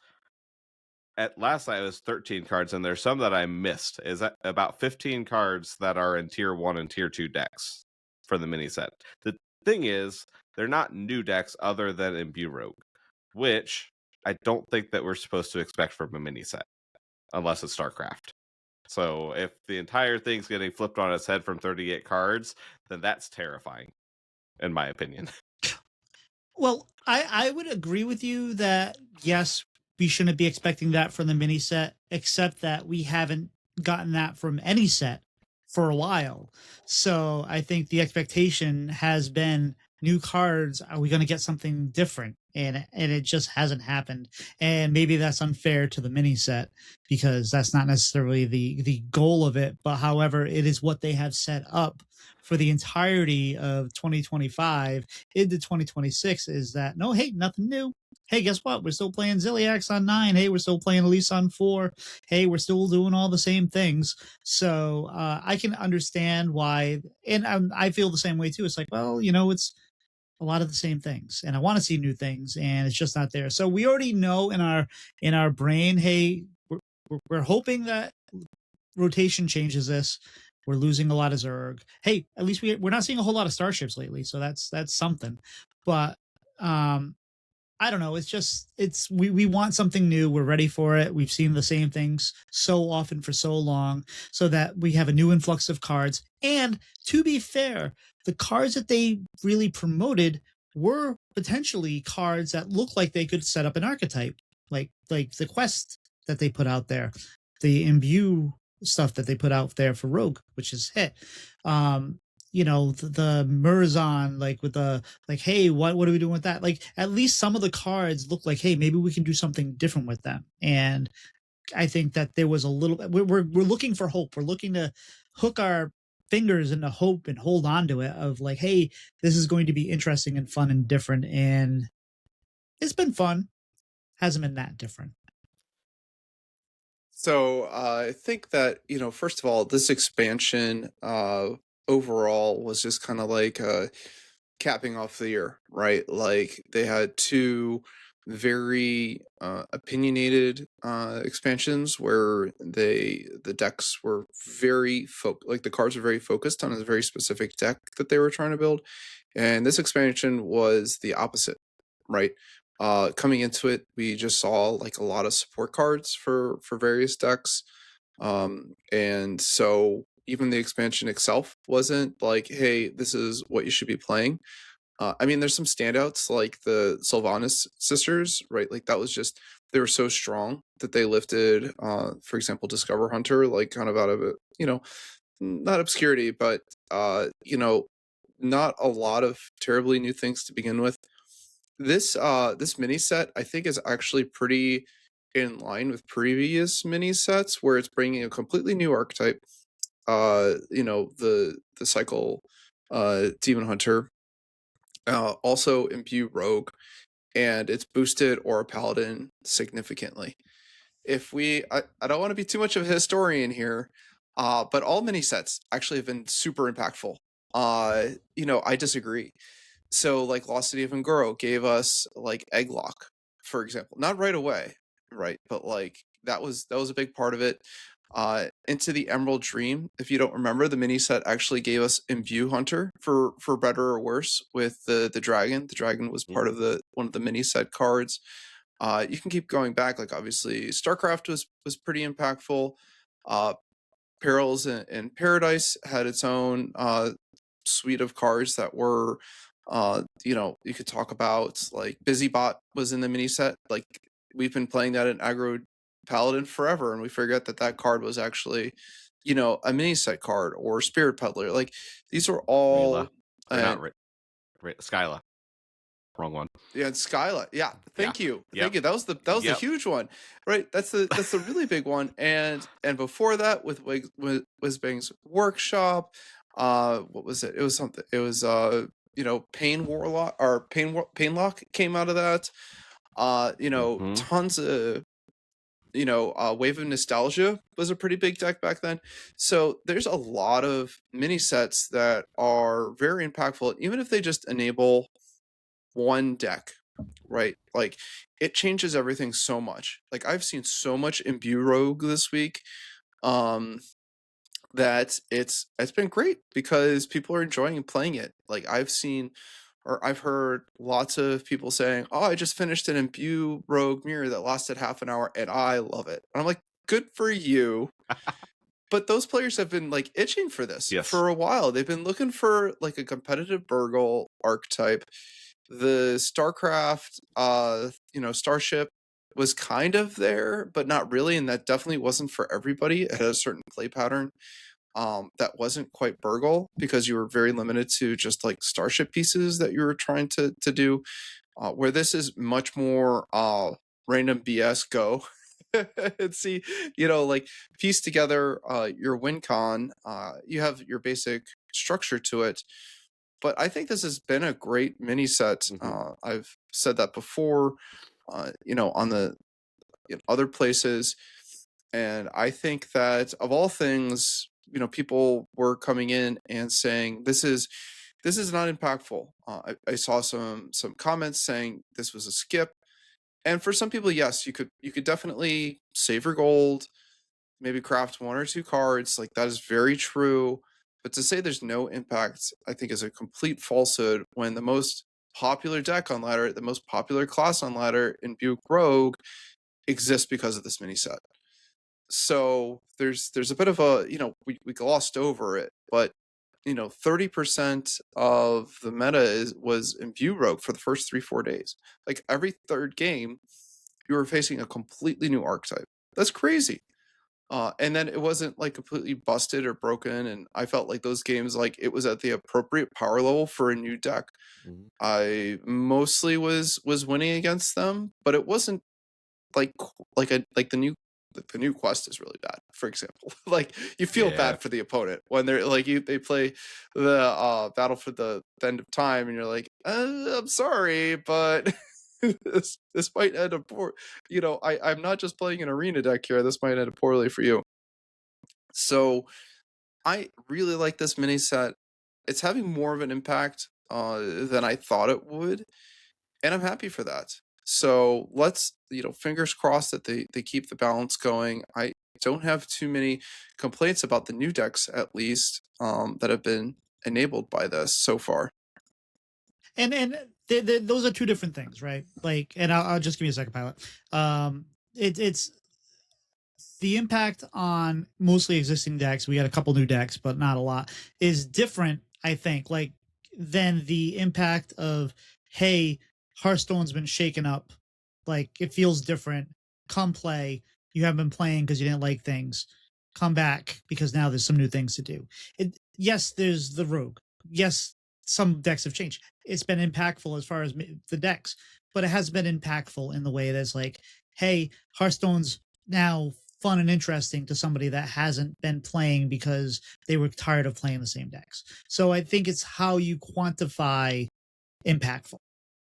at last night it was 13 cards, and there's some that I missed. Is that about 15 cards that are in tier 1 and tier 2 decks for the mini set. The thing is, they're not new decks other than Imbue Rogue, which I don't think that we're supposed to expect from a mini set unless it's StarCraft. So if the entire thing's getting flipped on its head from 38 cards, then that's terrifying, in my opinion. Well, I would agree with you that, yes, we shouldn't be expecting that from the mini set, except that we haven't gotten that from any set for a while. So I think the expectation has been new cards. Are we going to get something different? And it just hasn't happened. And maybe that's unfair to the mini set because that's not necessarily the goal of it. But however, it is what they have set up for the entirety of 2025 into 2026 is that, no, hey, nothing new. Hey, guess what? We're still playing Ziliax on 9. Hey, we're still playing Elise on 4. Hey, we're still doing all the same things. So I can understand why. And I feel the same way, too. It's like, well, a lot of the same things, and I want to see new things, and it's just not there. So we already know in our brain, hey, we're hoping that rotation changes this. We're losing a lot of Zerg. Hey, at least we're not seeing a whole lot of starships lately, so that's something. But I don't know. We want something new. We're ready for it. We've seen the same things so often for so long, so that we have a new influx of cards. And to be fair, the cards that they really promoted were potentially cards that look like they could set up an archetype, like the quest that they put out there, the imbue stuff that they put out there for Rogue, which is hit. The Murzon, like with the hey, what are we doing with that? Like, at least some of the cards look like, hey, maybe we can do something different with them. And I think that there was a little bit, we're looking for hope. We're looking to hook our fingers into hope and hold on to it, of like, hey, this is going to be interesting and fun and different. And it's been fun. Hasn't been that different. So I think that, first of all, this expansion overall was just kind of like capping off the year, right? Like, they had two very opinionated expansions where the decks were very like the cards were very focused on a very specific deck that they were trying to build, and this expansion was the opposite, right? Coming into it, we just saw like a lot of support cards for various decks, and so even the expansion itself wasn't like, hey, this is what you should be playing. I mean, there's some standouts like the Sylvanas sisters, right? Like, that was just, they were so strong that they lifted, for example, Discover Hunter, like kind of out of it, not obscurity, but not a lot of terribly new things to begin with. This mini set, I think, is actually pretty in line with previous mini sets, where it's bringing a completely new archetype. The cycle Demon Hunter, also imbue Rogue, and it's boosted Aura Paladin significantly. I don't want to be too much of a historian here, but all mini sets actually have been super impactful. I disagree. So, like, Lost City of Ngoro gave us like Egglock, for example, not right away, right? But like, that was a big part of it. Into the Emerald Dream, if you don't remember, the mini set actually gave us Imbue Hunter for better or worse with the dragon. The dragon was part of one of the mini set cards. You can keep going back, like, obviously StarCraft was pretty impactful. Perils in Paradise had its own suite of cards that were, you could talk about, like, Busybot was in the mini set. Like, we've been playing that in Aggro Paladin forever, and we forget that card was actually, a mini set card. Or Spirit Peddler. Like, these are all Skyla. Wrong one. Yeah, and Skyla. Yeah, thank you. That was the huge one, right? That's the really big one. And before that, with Wizbang's Workshop, what was it? It was something. It was Pain Warlock or Painlock came out of that. Tons of Wave of Nostalgia was a pretty big deck back then. So there's a lot of mini sets that are very impactful, even if they just enable one deck, right? Like, it changes everything so much. Like, I've seen so much Imbue Rogue this week, that it's been great because people are enjoying playing it. Like, I've heard lots of people saying, "Oh, I just finished an Imbue Rogue mirror that lasted half an hour and I love it." And I'm like, good for you. But those players have been like itching for this for a while. They've been looking for like a competitive Burgle archetype. The StarCraft, Starship was kind of there, but not really, and that definitely wasn't for everybody. It had a certain play pattern that wasn't quite Burgle, because you were very limited to just like Starship pieces that you were trying to do. Where this is much more random BS go. And see, like, piece together your win con. You have your basic structure to it. But I think this has been a great mini set. I've said that before, on the other places. And I think that, of all things, people were coming in and saying, this is this is not impactful. I saw some comments saying this was a skip, and for some people, yes, you could definitely save your gold, maybe craft 1 or 2 cards. Like, that is very true. But to say there's no impact, I think, is a complete falsehood when the most popular deck on ladder, the most popular class on ladder in Buke Rogue exists because of this mini set. So there's a bit of a, we glossed over it, but 30% of the meta was in View Rogue for the first 3-4 days. Like, every third game, you were facing a completely new archetype. That's crazy. And then it wasn't like completely busted or broken, and I felt like those games, like, it was at the appropriate power level for a new deck. I mostly was winning against them, but it wasn't like the new quest is really bad, for example. Like, you feel Yeah. bad for the opponent when they're like, they play the battle for the end of time, and you're like, I'm sorry, but this might end up poor. I'm not just playing an arena deck here. This might end up poorly for you. So I really like this mini set. It's having more of an impact than I thought it would, and I'm happy for that. So let's, fingers crossed that they keep the balance going. I don't have too many complaints about the new decks, at least, that have been enabled by this so far. And those are two different things, right? Like, and I'll just give you a second, Pylet. It's the impact on mostly existing decks. We got a couple new decks, but not a lot. Is different, I think, like, than the impact of, hey, Hearthstone's been shaken up. Like, it feels different. Come play. You haven't been playing because you didn't like things. Come back because now there's some new things to do. Yes, there's the Rogue. Yes, some decks have changed. It's been impactful as far as the decks, but it has been impactful in the way that's like, hey, Hearthstone's now fun and interesting to somebody that hasn't been playing because they were tired of playing the same decks. So I think it's how you quantify impactful.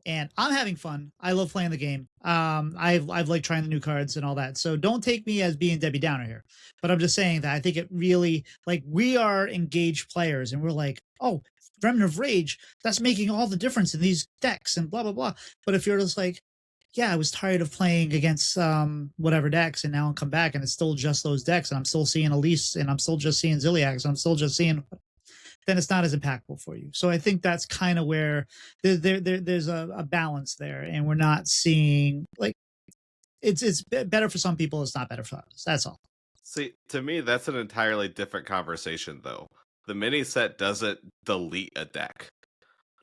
And I'm having fun. I love playing the game. I've liked trying the new cards and all that. So don't take me as being Debbie Downer here. But I'm just saying that I think it really, like, we are engaged players and we're like, oh, Remnant of Rage, that's making all the difference in these decks and blah, blah, blah. But if you're just like, yeah, I was tired of playing against whatever decks, and now I come back and it's still just those decks, and I'm still seeing Elise, and I'm still just seeing Ziliax, and I'm still just seeing, then it's not as impactful for you. So I think that's kind of where there's a balance there, and we're not seeing, like, it's better for some people, it's not better for others. That's all. See, to me, that's an entirely different conversation, though. The mini set doesn't delete a deck.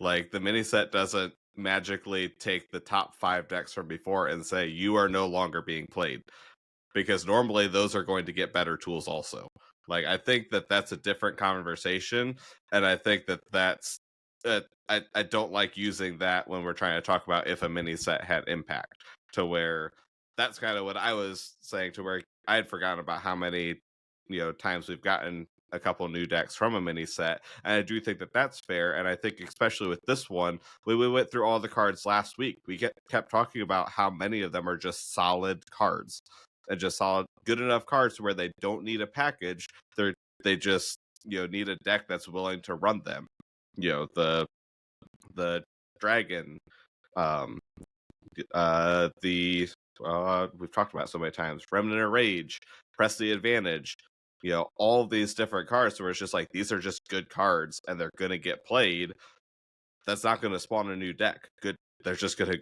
Like, the mini set doesn't magically take the top 5 decks from before and say, you are no longer being played. Because normally those are going to get better tools also. Like, I think that that's a different conversation, and I think that that's I don't like using that when we're trying to talk about if a mini set had impact, to where that's kind of what I was saying, to where I had forgotten about how many times we've gotten a couple new decks from a mini set, and I do think that that's fair. And I think especially with this one, we went through all the cards last week. We kept talking about how many of them are just solid cards, and just solid, good enough cards to where they don't need a package. They just need a deck that's willing to run them. The dragon, we've talked about so many times, Remnant of Rage, Press the Advantage, all these different cards where it's just like, these are just good cards and they're gonna get played. That's not gonna spawn a new deck. Good, they're just gonna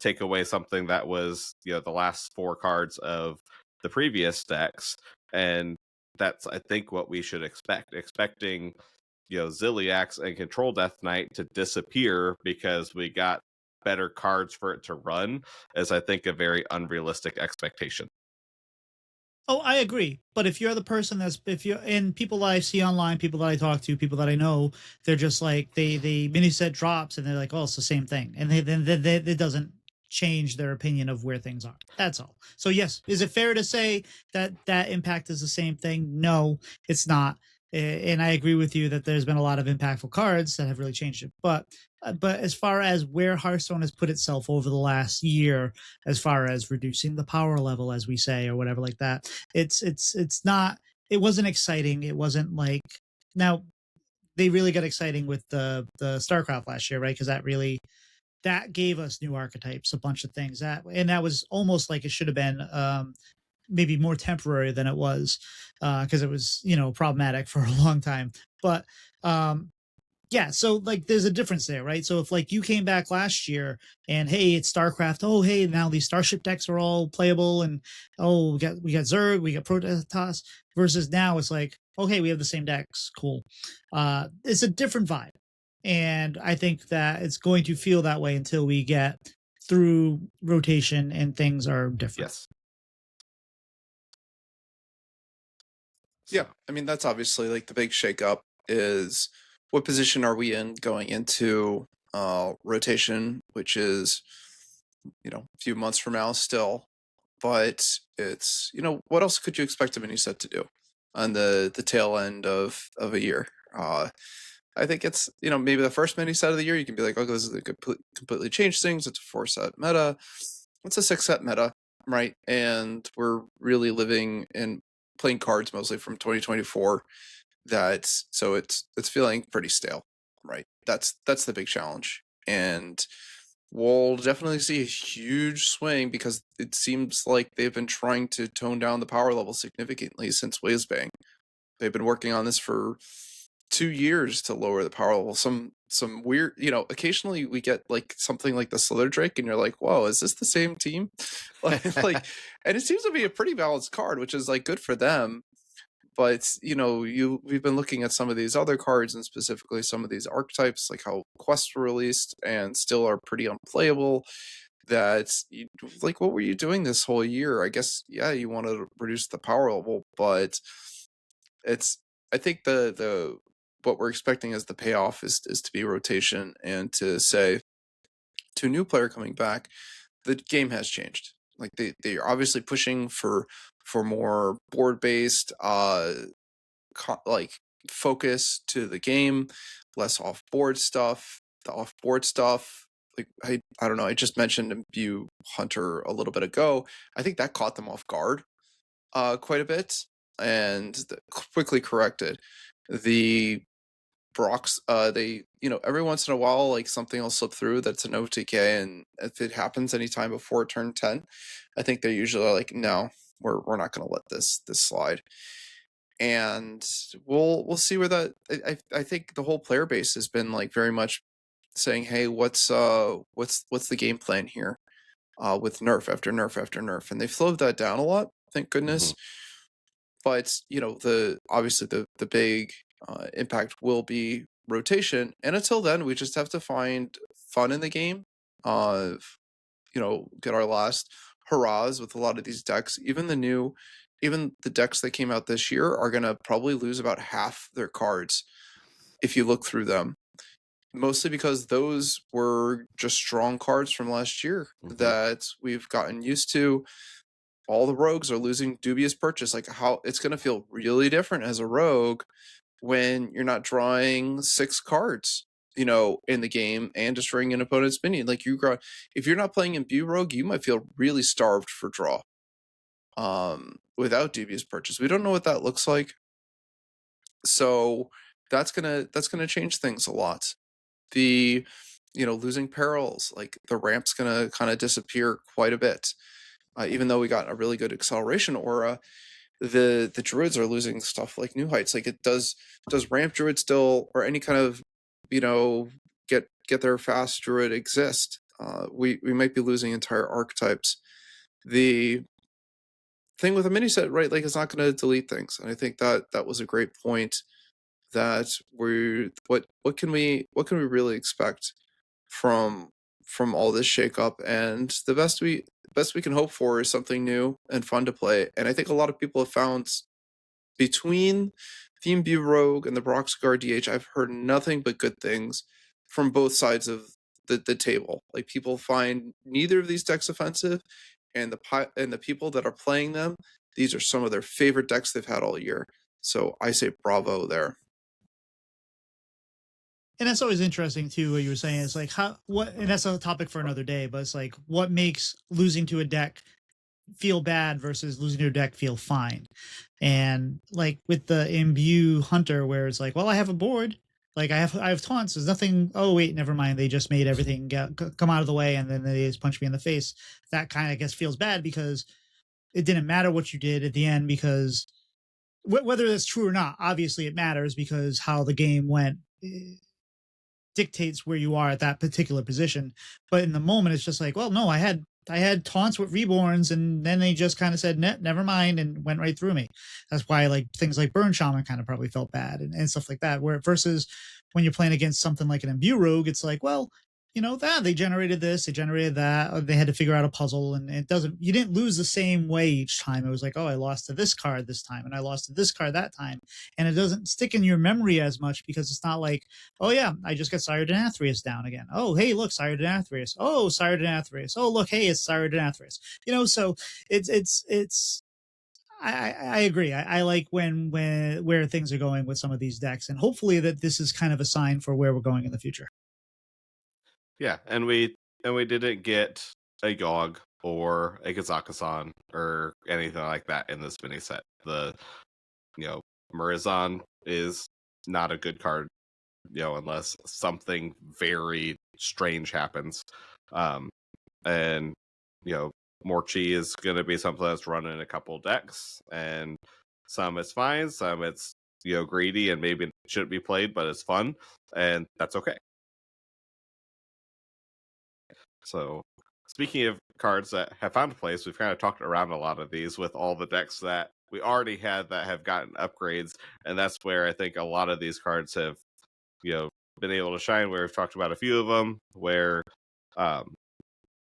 take away something that was the last 4 cards of the previous decks. And that's, I think, what we should expecting Ziliax and Control Death Knight to disappear because we got better cards for it to run, is, I think, a very unrealistic expectation. Oh, I agree. But if you're the person if you're, and people that I see online, people that I talk to, people that I know, they're just like, the mini set drops and they're like, oh, it's the same thing. And then it doesn't change their opinion of where things are. That's all. So yes, is it fair to say that impact is the same thing? No, it's not. And I agree with you that there's been a lot of impactful cards that have really changed it. But as far as where Hearthstone has put itself over the last year, as far as reducing the power level, as we say, or whatever like that, it's not. It wasn't exciting. It wasn't like, now, they really got exciting with the StarCraft last year, right? Because that gave us new archetypes, a bunch of things that was almost like it should have been maybe more temporary than it was because it was problematic for a long time. But yeah, so like there's a difference there, right? So if like you came back last year and hey, it's StarCraft, oh hey, now these starship decks are all playable, and oh we got Zerg, we got Protoss, versus now it's like, okay, we have the same decks, cool. It's a different vibe. And I think that it's going to feel that way until we get through rotation and things are different. Yes. Yeah, I mean that's obviously like the big shakeup is what position are we in going into rotation, which is a few months from now still, but it's what else could you expect a Miniset to do on the tail end of a year? I think it's maybe the first Miniset of the year you can be like, oh, this is a completely changed things. It's a 4-set meta. It's a 6-set meta, right? And we're really living in playing cards mostly from 2024. So it's feeling pretty stale, right? That's the big challenge, and we'll definitely see a huge swing because it seems like they've been trying to tone down the power level significantly since Wazebang. They've been working on this for 2 years to lower the power level. Some weird, occasionally we get like something like the Slither Drake, and you're like, whoa, is this the same team? like, and it seems to be a pretty balanced card, which is like good for them. But we've been looking at some of these other cards, and specifically some of these archetypes, like how quests were released and still are pretty unplayable. Like, what were you doing this whole year? I guess, yeah, you want to reduce the power level, but I think the what we're expecting as the payoff is to be rotation, and to say to a new player coming back, the game has changed. Like they are obviously pushing for more board based like focus to the game, less off board stuff. The off board stuff, like I don't know, I just mentioned Imbue Hunter a little bit ago. I think that caught them off guard quite a bit, and quickly corrected. The Brox, they every once in a while, like something will slip through that's an OTK, and if it happens anytime before turn 10, I think they're usually like, no, we're not going to let this slide. And we'll see where that. I think the whole player base has been like very much saying, hey, what's the game plan here, with nerf after nerf after nerf, and they've slowed that down a lot, thank goodness. But obviously the big impact will be rotation, and until then we just have to find fun in the game, get our last hurrahs with a lot of these decks. Even the decks that came out this year are gonna probably lose about half their cards if you look through them, mostly because those were just strong cards from last year that we've gotten used to. All the rogues are losing dubious purchase. Like, how it's going to feel really different as a rogue when you're not drawing 6 cards, in the game and destroying an opponent's minion. Like, if you're not playing Imbue Rogue, you might feel really starved for draw without dubious purchase. We don't know what that looks like, so that's gonna change things a lot. The losing perils, like the ramp's gonna kind of disappear quite a bit. Even though we got a really good acceleration aura, the druids are losing stuff like New Heights. Like, does ramp druid still, or any kind of get there fast druid exist? We might be losing entire archetypes. The thing with a mini set, right? Like, it's not going to delete things, and I think that was a great point. That what can we really expect from all this shakeup? And the best we can hope for is something new and fun to play. And I think a lot of people have found, between the Imbue Rogue and the Broxgar DH, I've heard nothing but good things from both sides of the table. Like, people find neither of these decks offensive, and the people that are playing them, these are some of their favorite decks they've had all year. So I say bravo there. And that's always interesting too, what you were saying. It's like and that's a topic for another day, but it's like, what makes losing to a deck feel bad versus losing to a deck feel fine? And like with the Imbue Hunter, where it's like, well, I have a board, Like I have taunts. There's nothing. Oh wait, never mind. They just made everything come out of the way, and then they just punch me in the face. That kind of, I guess, feels bad because it didn't matter what you did at the end, because whether that's true or not, obviously it matters because how the game went dictates where you are at that particular position. But in the moment, it's just like, well, no, I had taunts with reborns, and then they just kind of said, never mind, and went right through me. That's why like things like Burn Shaman kind of probably felt bad and stuff like that. Where versus when you're playing against something like an Imbue Rogue, it's like, well, that they generated this, they generated that, or they had to figure out a puzzle, and you didn't lose the same way each time. It was like, oh, I lost to this card this time, and I lost to this card that time, and it doesn't stick in your memory as much because it's not like, oh yeah, I just got Siredan Athreus down again. Oh hey, look, Siredan Athreus. Oh, Siredan Athreus. Oh look, hey, it's Siredan Athreus. So it's I agree. I like when where things are going with some of these decks, and hopefully that this is kind of a sign for where we're going in the future. Yeah, and we didn't get a Yogg or a Kazakusan or anything like that in this mini set. The Murazan is not a good card, unless something very strange happens. And Morchi is going to be something that's running a couple decks, and some it's fine, some it's greedy and maybe shouldn't be played, but it's fun, and that's okay. So, speaking of cards that have found a place, we've kind of talked around a lot of these with all the decks that we already had that have gotten upgrades, and that's where I think a lot of these cards have, been able to shine. Where we've talked about a few of them, where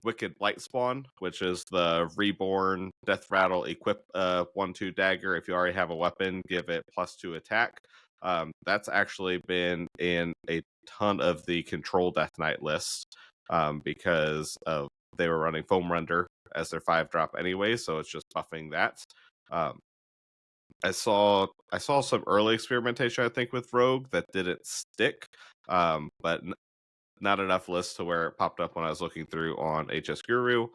Wicked Blightspawn, which is the reborn Death Rattle equip 1/2 dagger. If you already have a weapon, give it +2 attack. That's actually been in a ton of the Control Death Knight lists. Because they were running Foam Render as their 5-drop anyway, so it's just buffing that. I saw some early experimentation, I think, with Rogue that didn't stick, but not enough lists to where it popped up when I was looking through on HS Guru.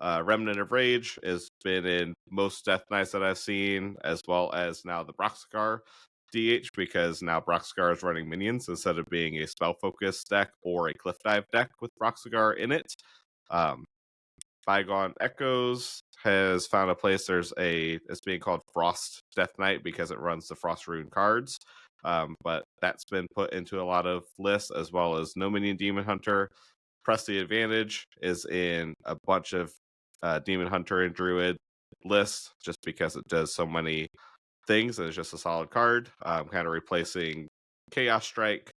Remnant of Rage has been in most Death Knights that I've seen, as well as now the Broxgar DH, because now Broxgar is running minions instead of being a spell focus deck or a cliff dive deck with Broxgar in it. Bygone Echoes has found a place. It's being called Frost Death Knight because it runs the Frost Rune cards. But that's been put into a lot of lists, as well as No Minion Demon Hunter. Press the Advantage is in a bunch of Demon Hunter and Druid lists just because it does so many things, and it's just a solid card. Kind of replacing Chaos Strike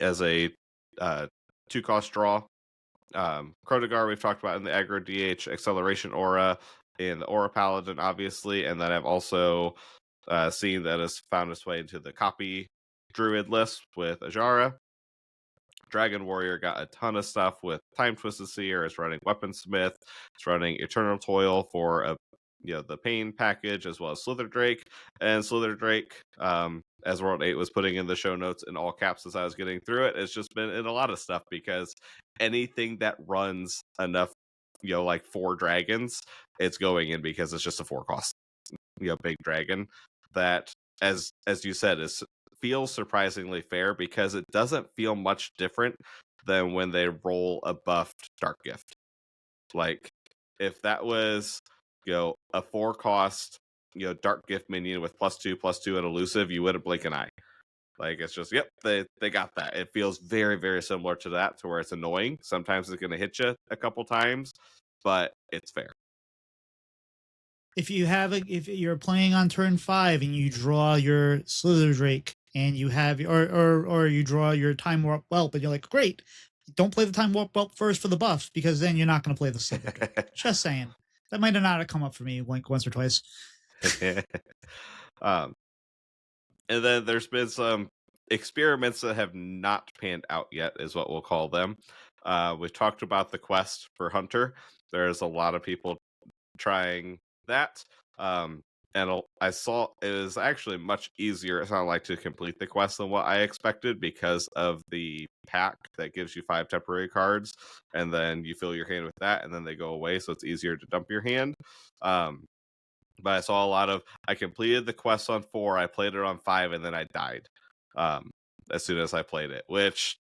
as a 2-cost draw. Kronagar we've talked about in the aggro DH, Acceleration Aura in the Aura Paladin, obviously, and then I've also seen that has found its way into the copy Druid list with Ajara. Dragon Warrior got a ton of stuff with Time Twisted Seer. It's running Weaponsmith. It's running Eternal Toil for the Pain package, as well as Slither Drake. And Slither Drake, as WorldEight was putting in the show notes in all caps as I was getting through it, it's just been in a lot of stuff, because anything that runs enough, like 4 dragons, it's going in, because it's just a 4-cost, big dragon that, as you said, feels surprisingly fair, because it doesn't feel much different than when they roll a buffed Dark Gift. Like, if that was a 4-cost Dark Gift minion with +2/+2 and elusive, you wouldn't blink an eye. Like, it's just, yep, they got that. It feels very, very similar to that, to where it's annoying. Sometimes it's going to hit you a couple times, but it's fair. If you're playing on turn 5 and you draw your Slither Drake, and you have or you draw your Time Warp Whelp, and you're like, great, don't play the Time Warp Whelp first for the buffs, because then you're not going to play the Slither Drake. Just saying. That might have not come up for me like once or twice. And then there's been some experiments that have not panned out yet, is what we'll call them. We've talked about the quest for Hunter. There's a lot of people trying that. And I saw it was actually much easier, it sounded like, to complete the quest than what I expected, because of the pack that gives you 5 temporary cards, and then you fill your hand with that, and then they go away, so it's easier to dump your hand. But I saw a lot of, I completed the quest on 4, I played it on 5, and then I died. as soon as I played it, which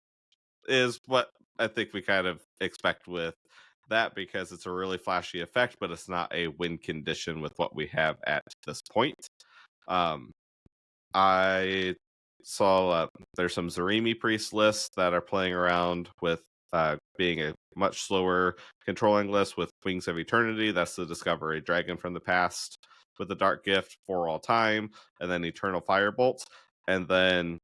is what I think we kind of expect with that, because it's a really flashy effect, but it's not a win condition with what we have at this point. Um, I saw there's some Zarimi priest lists that are playing around with being a much slower controlling list with Wings of Eternity. That's the Discovery Dragon from the past with the Dark Gift for all time, and then Eternal Firebolt. And then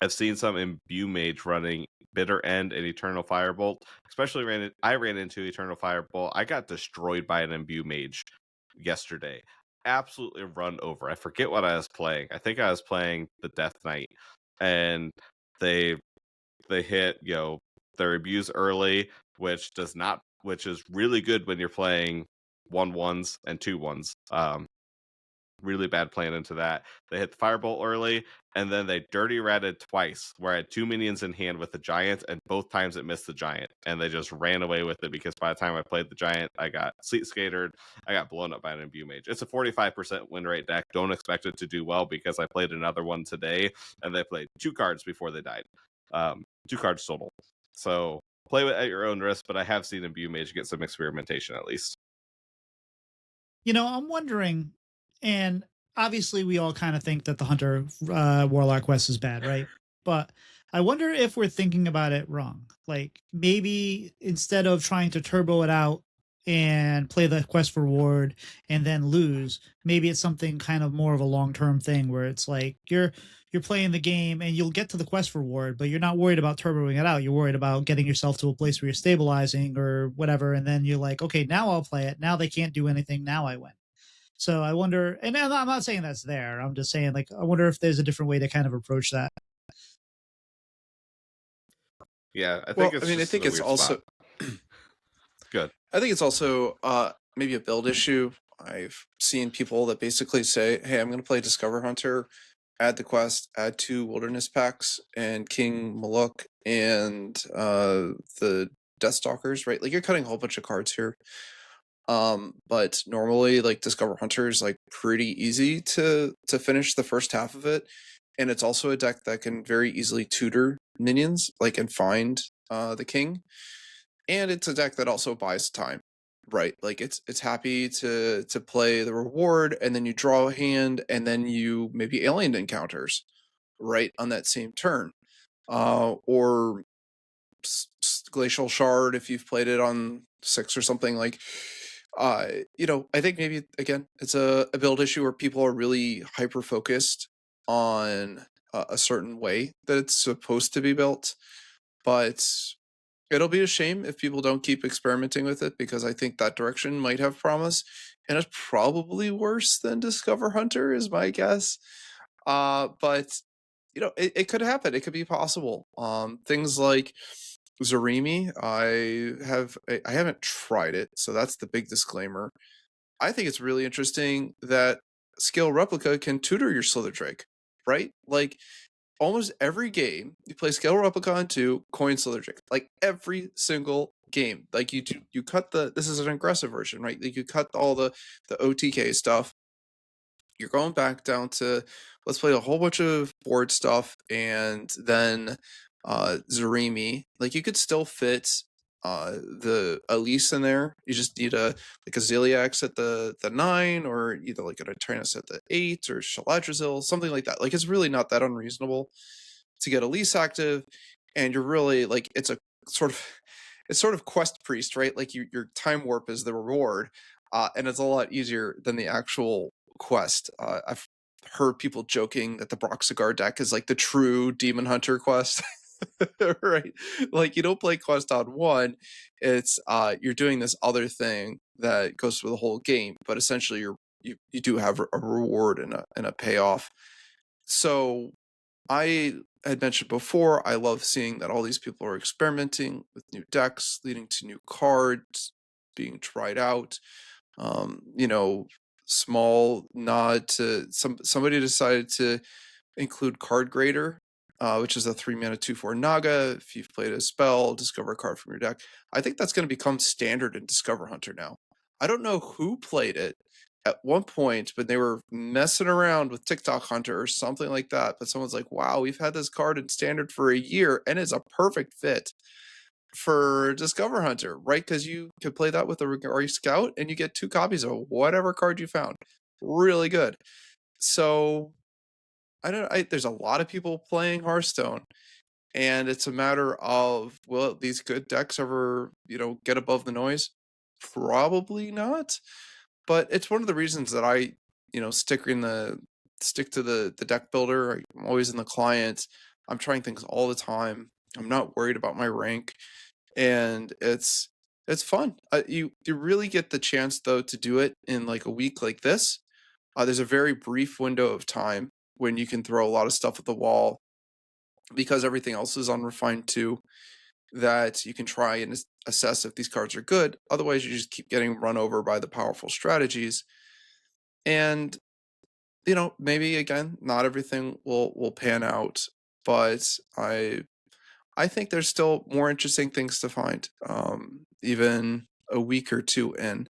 I've seen some Imbue Mage running Bitter End and Eternal Firebolt. Especially I ran into Eternal Firebolt. I got destroyed by an Imbue Mage yesterday. Absolutely run over. I forget what I was playing. I think I was playing the Death Knight, and they hit their abuse early, which is really good when you're playing 1/1s and 2/1s. Really bad plan into that. They hit the Firebolt early, and then they dirty ratted twice, where I had 2 minions in hand with the giant, and both times it missed the giant, and they just ran away with it, because by the time I played the giant, I got Sleet Skatered, I got blown up by an Imbue Mage. It's a 45% win rate deck. Don't expect it to do well, because I played another one today, and they played 2 cards before they died. 2 cards total. So play it at your own risk, but I have seen Imbue Mage get some experimentation at least. I'm wondering, and obviously we all kind of think that the Hunter Warlock quest is bad, right? But I wonder if we're thinking about it wrong. Like, maybe instead of trying to turbo it out and play the quest reward and then lose, maybe it's something kind of more of a long-term thing, where it's like you're playing the game and you'll get to the quest reward, but you're not worried about turboing it out. You're worried about getting yourself to a place where you're stabilizing or whatever, and then you're like, okay, now I'll play it. Now they can't do anything. Now I win. So I wonder, and I'm not saying that's there. I'm just saying, like, I wonder if there's a different way to kind of approach that. Yeah, I think it's I think it's also good. I think it's also maybe a build issue. I've seen people that basically say, "Hey, I'm going to play Discover Hunter, add the quest, add 2 Wilderness Packs, and King Maluk and the Deathstalkers." Right, like you're cutting a whole bunch of cards here. But normally, like, Discover Hunter is like pretty easy to finish the first half of it, and it's also a deck that can very easily tutor minions, like, and find the king. And it's a deck that also buys time, right? Like, it's happy to play the reward, and then you draw a hand, and then you maybe alien encounters, right, on that same turn, or Glacial Shard if you've played it on 6 or something. Like, I think maybe again it's a build issue where people are really hyper focused on a certain way that it's supposed to be built, but it'll be a shame if people don't keep experimenting with it, because I think that direction might have promise, and it's probably worse than Discover Hunter is my guess. But it could happen. It could be possible. Things like Zarimi, I haven't tried it, so that's the big disclaimer. I think it's really interesting that Scale Replica can tutor your Slither Drake, right? Like, almost every game you play Scale Replica on 2, coin Slither Drake. Like, every single game. Like, you cut this is an aggressive version, right? Like, you cut all the OTK stuff. You're going back down to, let's play a whole bunch of board stuff, and then Zarimi. Like, you could still fit the Elise in there. You just need a Ziliax at the 9, or either like an Eternus at the 8, or Shaladrazil, something like that. Like, it's really not that unreasonable to get Elise active, and you're really, like, it's sort of quest priest, right? Like, your time warp is the reward, and it's a lot easier than the actual quest. I've heard people joking that the Broxigar deck is like the true Demon Hunter quest. Right, like, you don't play quest on 1. It's you're doing this other thing that goes through the whole game, but essentially you do have a reward and a payoff. So I had mentioned before, I love seeing that all these people are experimenting with new decks, leading to new cards being tried out. Small nod to somebody decided to include Card Grader, which is a 3-mana 2/4 Naga. If you've played a spell, discover a card from your deck. I think that's going to become standard in Discover Hunter now. I don't know who played it at one point when they were messing around with TikTok Hunter or something like that, but someone's like, wow, we've had this card in standard for a year and it's a perfect fit for Discover Hunter, right? Because you could play that with a Regari Scout and you get 2 copies of whatever card you found. Really good. So there's a lot of people playing Hearthstone, and it's a matter of, will these good decks ever, get above the noise? Probably not. But it's one of the reasons that I, stick to the deck builder. I'm always in the client. I'm trying things all the time. I'm not worried about my rank, and it's fun. You really get the chance though to do it in like a week like this. There's a very brief window of time when you can throw a lot of stuff at the wall because everything else is unrefined too, that you can try and assess if these cards are good. Otherwise, you just keep getting run over by the powerful strategies. And, maybe again, not everything will pan out, but I think there's still more interesting things to find, even a week or two in.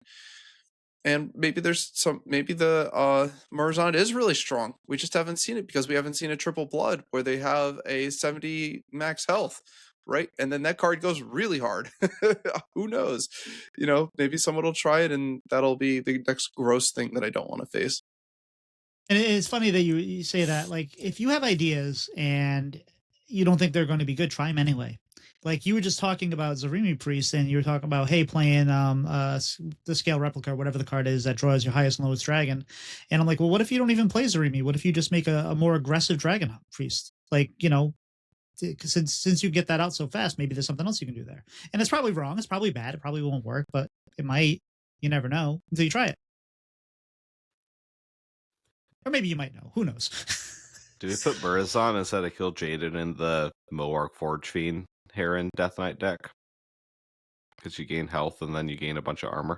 And maybe the Marzand is really strong. We just haven't seen it because we haven't seen a triple blood where they have a 70 max health, right? And then that card goes really hard. Who knows? Maybe someone will try it and that'll be the next gross thing that I don't want to face. And it's funny that you say that. Like, if you have ideas and you don't think they're going to be good, try them anyway. Like, you were just talking about Zarimi Priest, and you were talking about, hey, playing the Scale Replica, or whatever the card is that draws your highest and lowest dragon. And I'm like, well, what if you don't even play Zarimi? What if you just make a more aggressive Dragon Priest? Like, since you get that out so fast, maybe there's something else you can do there. And it's probably wrong. It's probably bad. It probably won't work, but it might. You never know until you try it. Or maybe you might know. Who knows? Do we put Burazon instead of Kill Jaden in the Moarg Forge Fiend Heron Death Knight deck? Because you gain health and then you gain a bunch of armor.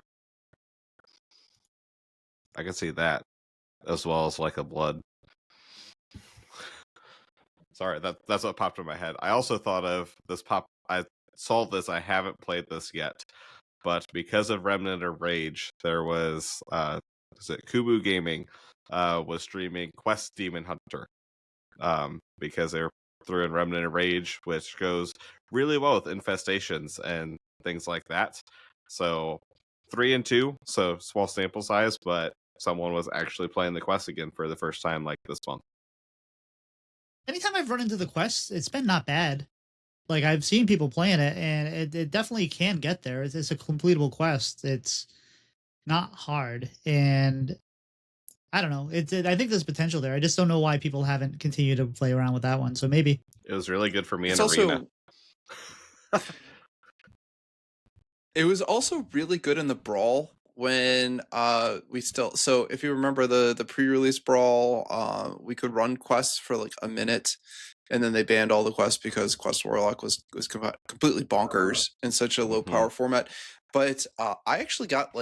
I can see that, as well as like a blood. Sorry, that's what popped in my head. I also thought of this I saw this, I haven't played this yet. But because of Remnant of Rage, there was Kubu Gaming was streaming Quest Demon Hunter. Because they're through in Remnant of Rage, which goes really well with infestations and things like that. So 3 and 2, so small sample size, but someone was actually playing the quest again for the first time like this month. Anytime I've run into the quest, it's been not bad. Like, I've seen people playing it, and it definitely can get there. It's a completable quest. It's not hard, and I don't know. I think there's potential there. I just don't know why people haven't continued to play around with that one. So maybe it was really good for me in Arena. It was also really good in the Brawl when so if you remember the pre-release Brawl, we could run quests for like a minute, and then they banned all the quests because Quest Warlock was completely bonkers in such a low power format. But I actually got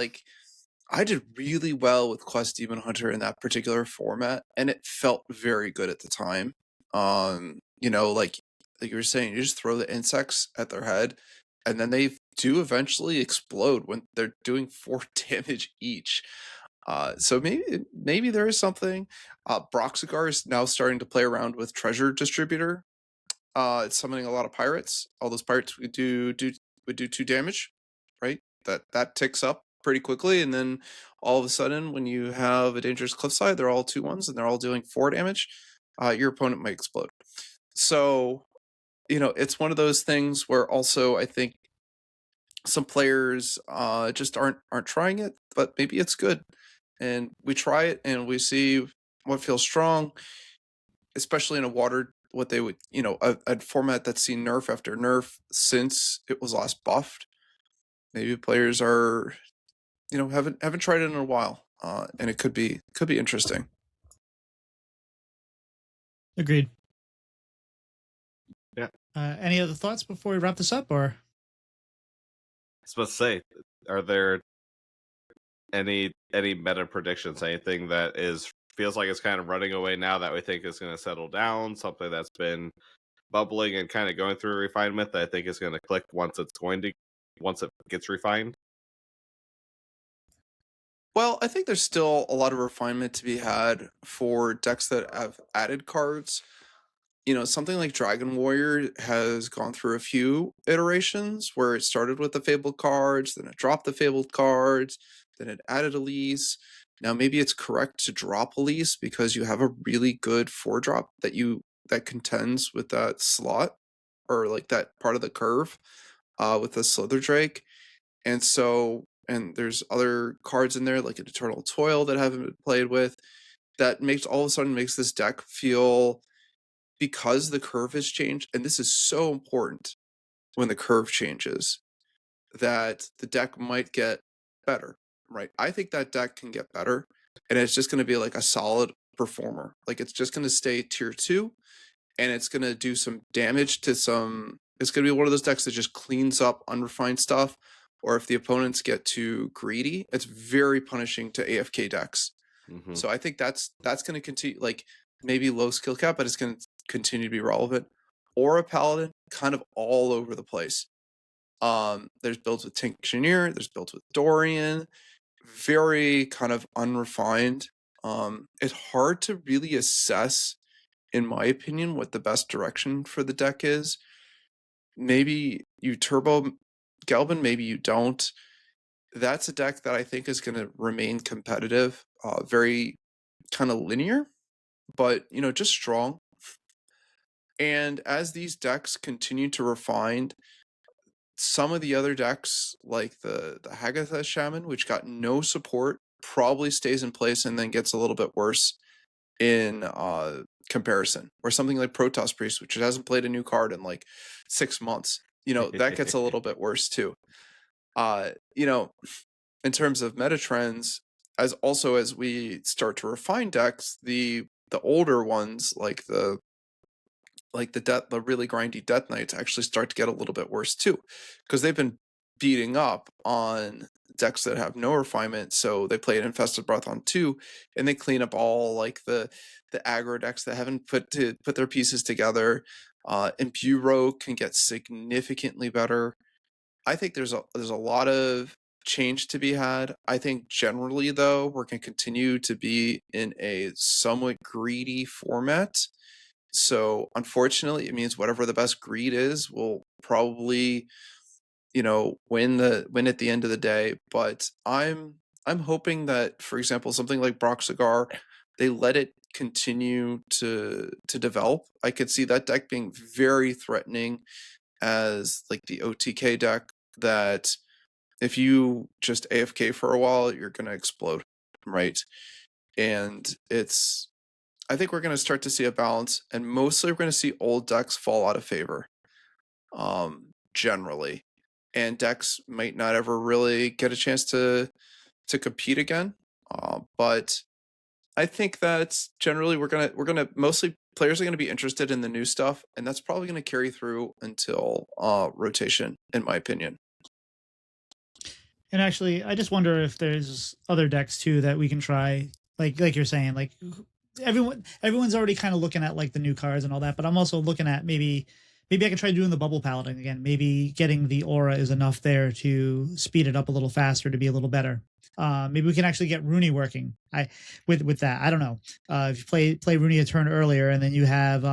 I did really well with Quest Demon Hunter in that particular format, and it felt very good at the time. Like you were saying, you just throw the insects at their head, and then they do eventually explode when they're doing 4 damage each. So maybe there is something. Broxigar is now starting to play around with Treasure Distributor. It's summoning a lot of pirates. All those pirates would do 2 damage, right? That ticks up pretty quickly, and then all of a sudden, when you have a dangerous cliffside, they're all 2/1s and they're all doing 4 damage. Your opponent might explode. So, it's one of those things where also I think some players just aren't trying it, but maybe it's good, and we try it and we see what feels strong, especially in what they would, a format that's seen nerf after nerf since it was last buffed. Maybe players are, haven't tried it in a while, and it could be interesting. Agreed. Yeah. Any other thoughts before we wrap this up, or? I was supposed to say, are there any meta predictions? Anything that feels like it's kind of running away now that we think is going to settle down? Something that's been bubbling and kind of going through refinement that I think is going to click once it gets refined? Well, I think there's still a lot of refinement to be had for decks that have added cards. Something like Dragon Warrior has gone through a few iterations where it started with the Fabled cards, then it dropped the Fabled cards, then it added Elise. Now maybe it's correct to drop Elise because you have a really good 4-drop that contends with that slot or like that part of the curve with the Slither Drake. And there's other cards in there like an Eternal Toil that haven't been played with that all of a sudden makes this deck feel, because the curve has changed, and this is so important when the curve changes, that the deck might get better, right? I think that deck can get better, and it's just going to be like a solid performer. Like it's just going to stay tier 2, and it's going to do some damage to some. It's going to be one of those decks that just cleans up unrefined stuff, or if the opponents get too greedy, it's very punishing to AFK decks. Mm-hmm. So I think that's going to continue, like maybe low skill cap, but it's going to continue to be relevant. Or a Paladin, kind of all over the place. There's builds with Tinctioneer, there's builds with Dorian, very kind of unrefined. It's hard to really assess, in my opinion, what the best direction for the deck is. Maybe you turbo Gelbin, maybe you don't. That's a deck that I think is going to remain competitive, very kind of linear, but just strong. And as these decks continue to refine, some of the other decks, like the Hagathas Shaman, which got no support, probably stays in place and then gets a little bit worse in comparison. Or something like Protoss Priest, which hasn't played a new card in like 6 months. That gets a little bit worse too. In terms of meta trends, as we start to refine decks, the older ones like the really grindy Death Knights actually start to get a little bit worse too, because they've been beating up on decks that have no refinement. So they play an Infested Breath on 2, and they clean up all like the aggro decks that haven't put their pieces together. Imbue Rogue can get significantly better. I think there's a lot of change to be had. I think generally though, we're going to continue to be in a somewhat greedy format. So unfortunately, it means whatever the best greed is will probably, win at the end of the day. But I'm hoping that, for example, something like Broxigar, they let it continue to develop. I could see that deck being very threatening as like the OTK deck that if you just AFK for a while, you're gonna explode, right? And I think we're going to start to see a balance, and mostly we're going to see old decks fall out of favor, generally, and decks might not ever really get a chance to compete again. But I think that generally we're gonna mostly players are going to be interested in the new stuff, and that's probably going to carry through until rotation, in my opinion. And actually, I just wonder if there's other decks too that we can try. Like you're saying, like everyone's already kind of looking at like the new cards and all that, but I'm also looking at maybe I can try doing the bubble paladin again. Maybe getting the aura is enough there to speed it up a little faster to be a little better. Maybe we can actually get Rooney working. With that, I don't know. If you play Rooney a turn earlier and then you have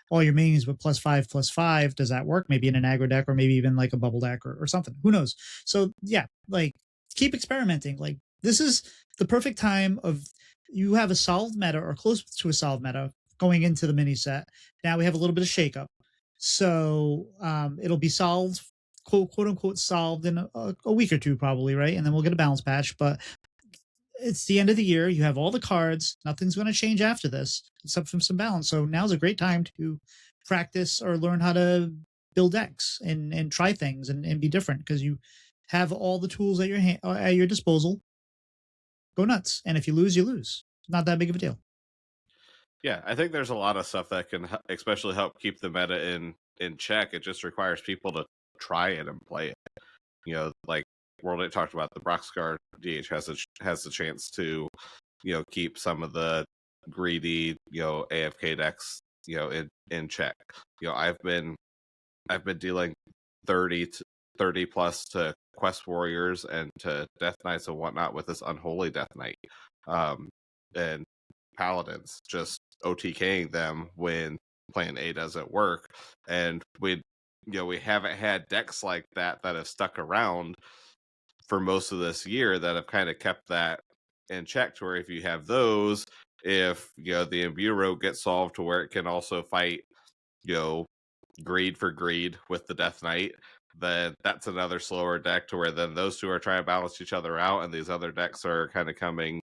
all your minions with +5/+5, does that work? Maybe in an aggro deck, or maybe even like a bubble deck or something. Who knows? So yeah, like keep experimenting. Like this is the perfect time of, you have a solved meta or close to a solved meta going into the mini set. Now we have a little bit of shakeup. So it'll be solved, quote unquote, solved in a week or two probably, right? And then we'll get a balance patch. But it's the end of the year. You have all the cards. Nothing's going to change after this except from some balance. So now's a great time to practice or learn how to build decks and try things and be different, because you have all the tools at your disposal. Go nuts. And if you lose, you lose. Not that big of a deal. Yeah, I think there's a lot of stuff that can especially help keep the meta in check. It just requires people to try it and play it. Like WorldEight talked about, the Broxigar DH has the chance to, keep some of the greedy, AFK decks, in check. I've been dealing 30 30 plus to Quest Warriors and to Death Knights and whatnot with this Unholy Death Knight. And Paladins just OTKing them when plan A doesn't work. And we haven't had decks like that have stuck around for most of this year that have kind of kept that in check, to where if you have those, if the Imbue Rogue gets solved to where it can also fight greed for greed with the Death Knight, then that's another slower deck, to where then those two are trying to balance each other out, and these other decks are kind of coming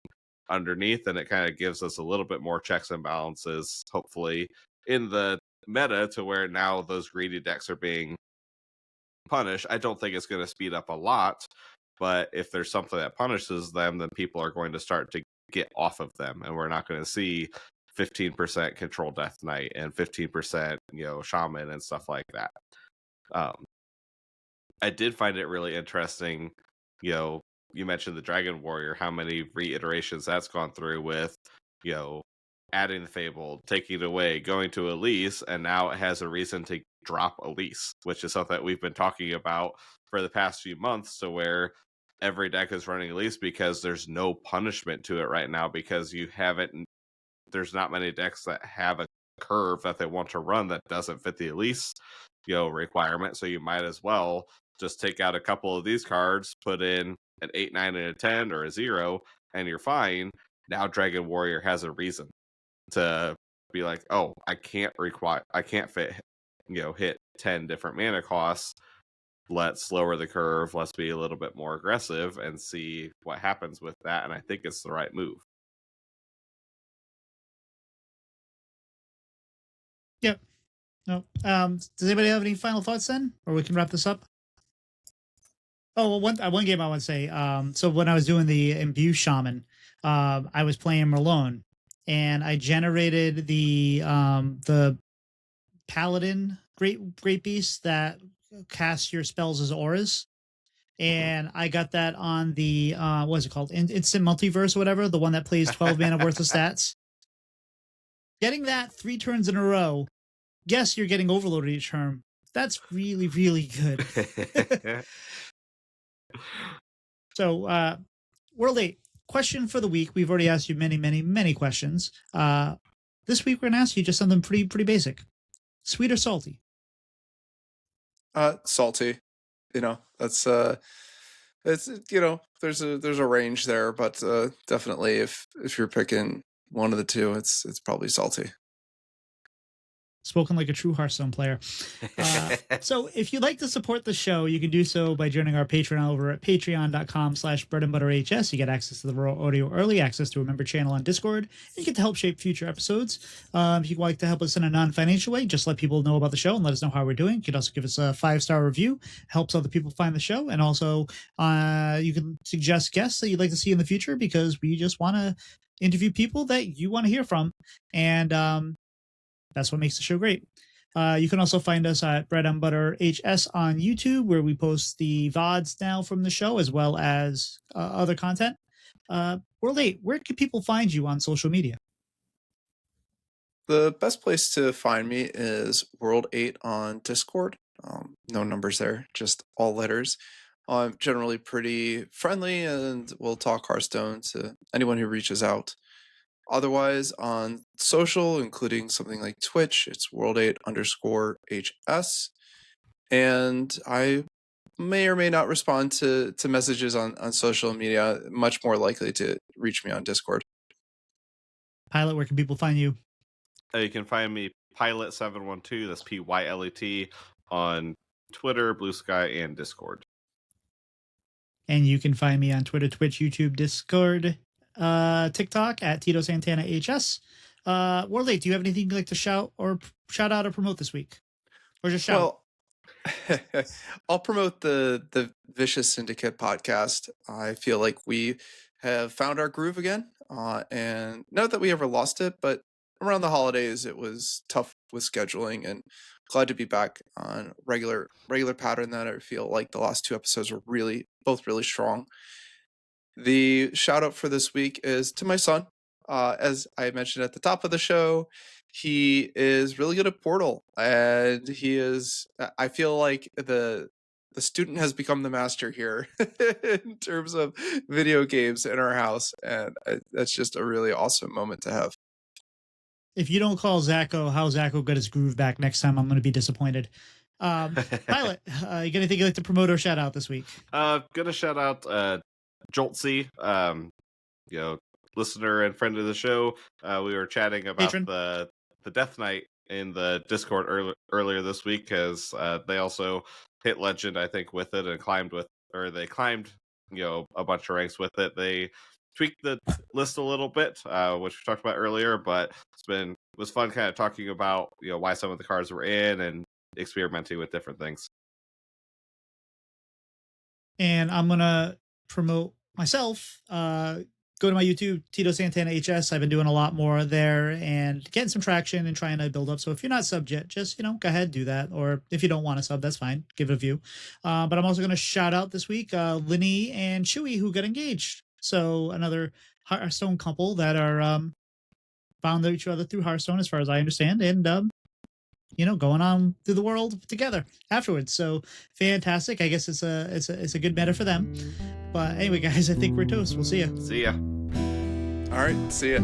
underneath, and it kind of gives us a little bit more checks and balances, hopefully, in the meta, to where now those greedy decks are being punished. I don't think it's going to speed up a lot, but if there's something that punishes them, then people are going to start to get off of them, and we're not going to see 15% control Death Knight and 15% Shaman and stuff like that. I did find it really interesting. You mentioned the Dragon Warrior, how many reiterations that's gone through with adding the Fable, taking it away, going to Elise, and now it has a reason to drop Elise, which is something that we've been talking about for the past few months, to where every deck is running Elise because there's no punishment to it right now, because there's not many decks that have a curve that they want to run that doesn't fit the Elise requirement. So you might as well just take out a couple of these cards, put in an 8, 9, and a 10 or a 0, and you're fine. Now Dragon Warrior has a reason to be like, oh, I can't fit hit 10 different mana costs. Let's lower the curve, let's be a little bit more aggressive and see what happens with that. And I think it's the right move. Yep. No. Does anybody have any final thoughts then, or we can wrap this up? Oh, well, one game I want to say. So when I was doing the Imbue Shaman, I was playing Merlone, and I generated the Paladin Great Beast that casts your spells as auras, and I got that on the what is it called? Instant Multiverse or whatever, the one that plays 12 mana worth of stats. Getting that 3 turns in a row. Yes, you're getting overloaded each turn. That's really, really good. So, WorldEight, question for the week. We've already asked you many, many, many questions. This week we're going to ask you just something pretty basic. Sweet or salty? Salty. That's it's there's a range there, but definitely if you're picking one of the two, it's probably salty. Spoken like a true Hearthstone player. So if you'd like to support the show, you can do so by joining our Patreon over at patreon.com/BreadAndButterHS. You get access to the raw audio early, access to a member channel on Discord, and you get to help shape future episodes. If you'd like to help us in a non-financial way, just let people know about the show and let us know how we're doing. You can also give us a 5-star review. Helps other people find the show. And also you can suggest guests that you'd like to see in the future, because we just want to interview people that you want to hear from. And that's what makes the show great. You can also find us at BreadAndButterHS on YouTube, where we post the VODs now from the show, as well as other content. WorldEight, where can people find you on social media? The best place to find me is WorldEight on Discord. No numbers there, just all letters. I'm generally pretty friendly, and we'll talk Hearthstone to anyone who reaches out. Otherwise, on social, including something like Twitch, it's WorldEight_HS. And I may or may not respond to messages on social media, much more likely to reach me on Discord. Pylet, where can people find you? You can find me Pylet712, that's Pylet, on Twitter, Blue Sky, and Discord. And you can find me on Twitter, Twitch, YouTube, Discord, TikTok at titosantanahs. WorldEight, do you have anything you'd like to shout out or promote this week? Or just shout? Well, I'll promote the Vicious Syndicate podcast. I feel like we have found our groove again. And not that we ever lost it, but around the holidays it was tough with scheduling, and glad to be back on regular pattern that I feel like the last 2 episodes were both really strong. The shout out for this week is to my son. As I mentioned at the top of the show, he is really good at Portal, and I feel like the the student has become the master here in terms of video games in our house, and that's just a really awesome moment to have. If you don't call Zacho, how Zacho got his groove back next time, I'm going to be disappointed. Pylet, you got anything you'd like to promote or shout out this week? Gonna shout out Joltsy, listener and friend of the show. We were chatting about Patron. the Death Knight in the Discord earlier this week, because they also hit legend, I think, with it, and climbed a bunch of ranks with it. They tweaked the list a little bit, which we talked about earlier, but it was fun kind of talking about why some of the cards were in and experimenting with different things. And I'm going to promote myself. Go to my YouTube, titosantanahs. I've been doing a lot more there and getting some traction and trying to build up. So if you're not subbed yet, just, go ahead, do that. Or if you don't want to sub, that's fine. Give it a view. But I'm also going to shout out this week, Linny and Chewy, who got engaged. So another Hearthstone couple that are found each other through Hearthstone, as far as I understand. And, going on through the world together afterwards. So fantastic. I guess it's a good meta for them. But anyway, guys, I think we're toast. We'll see ya. See ya. All right, see ya.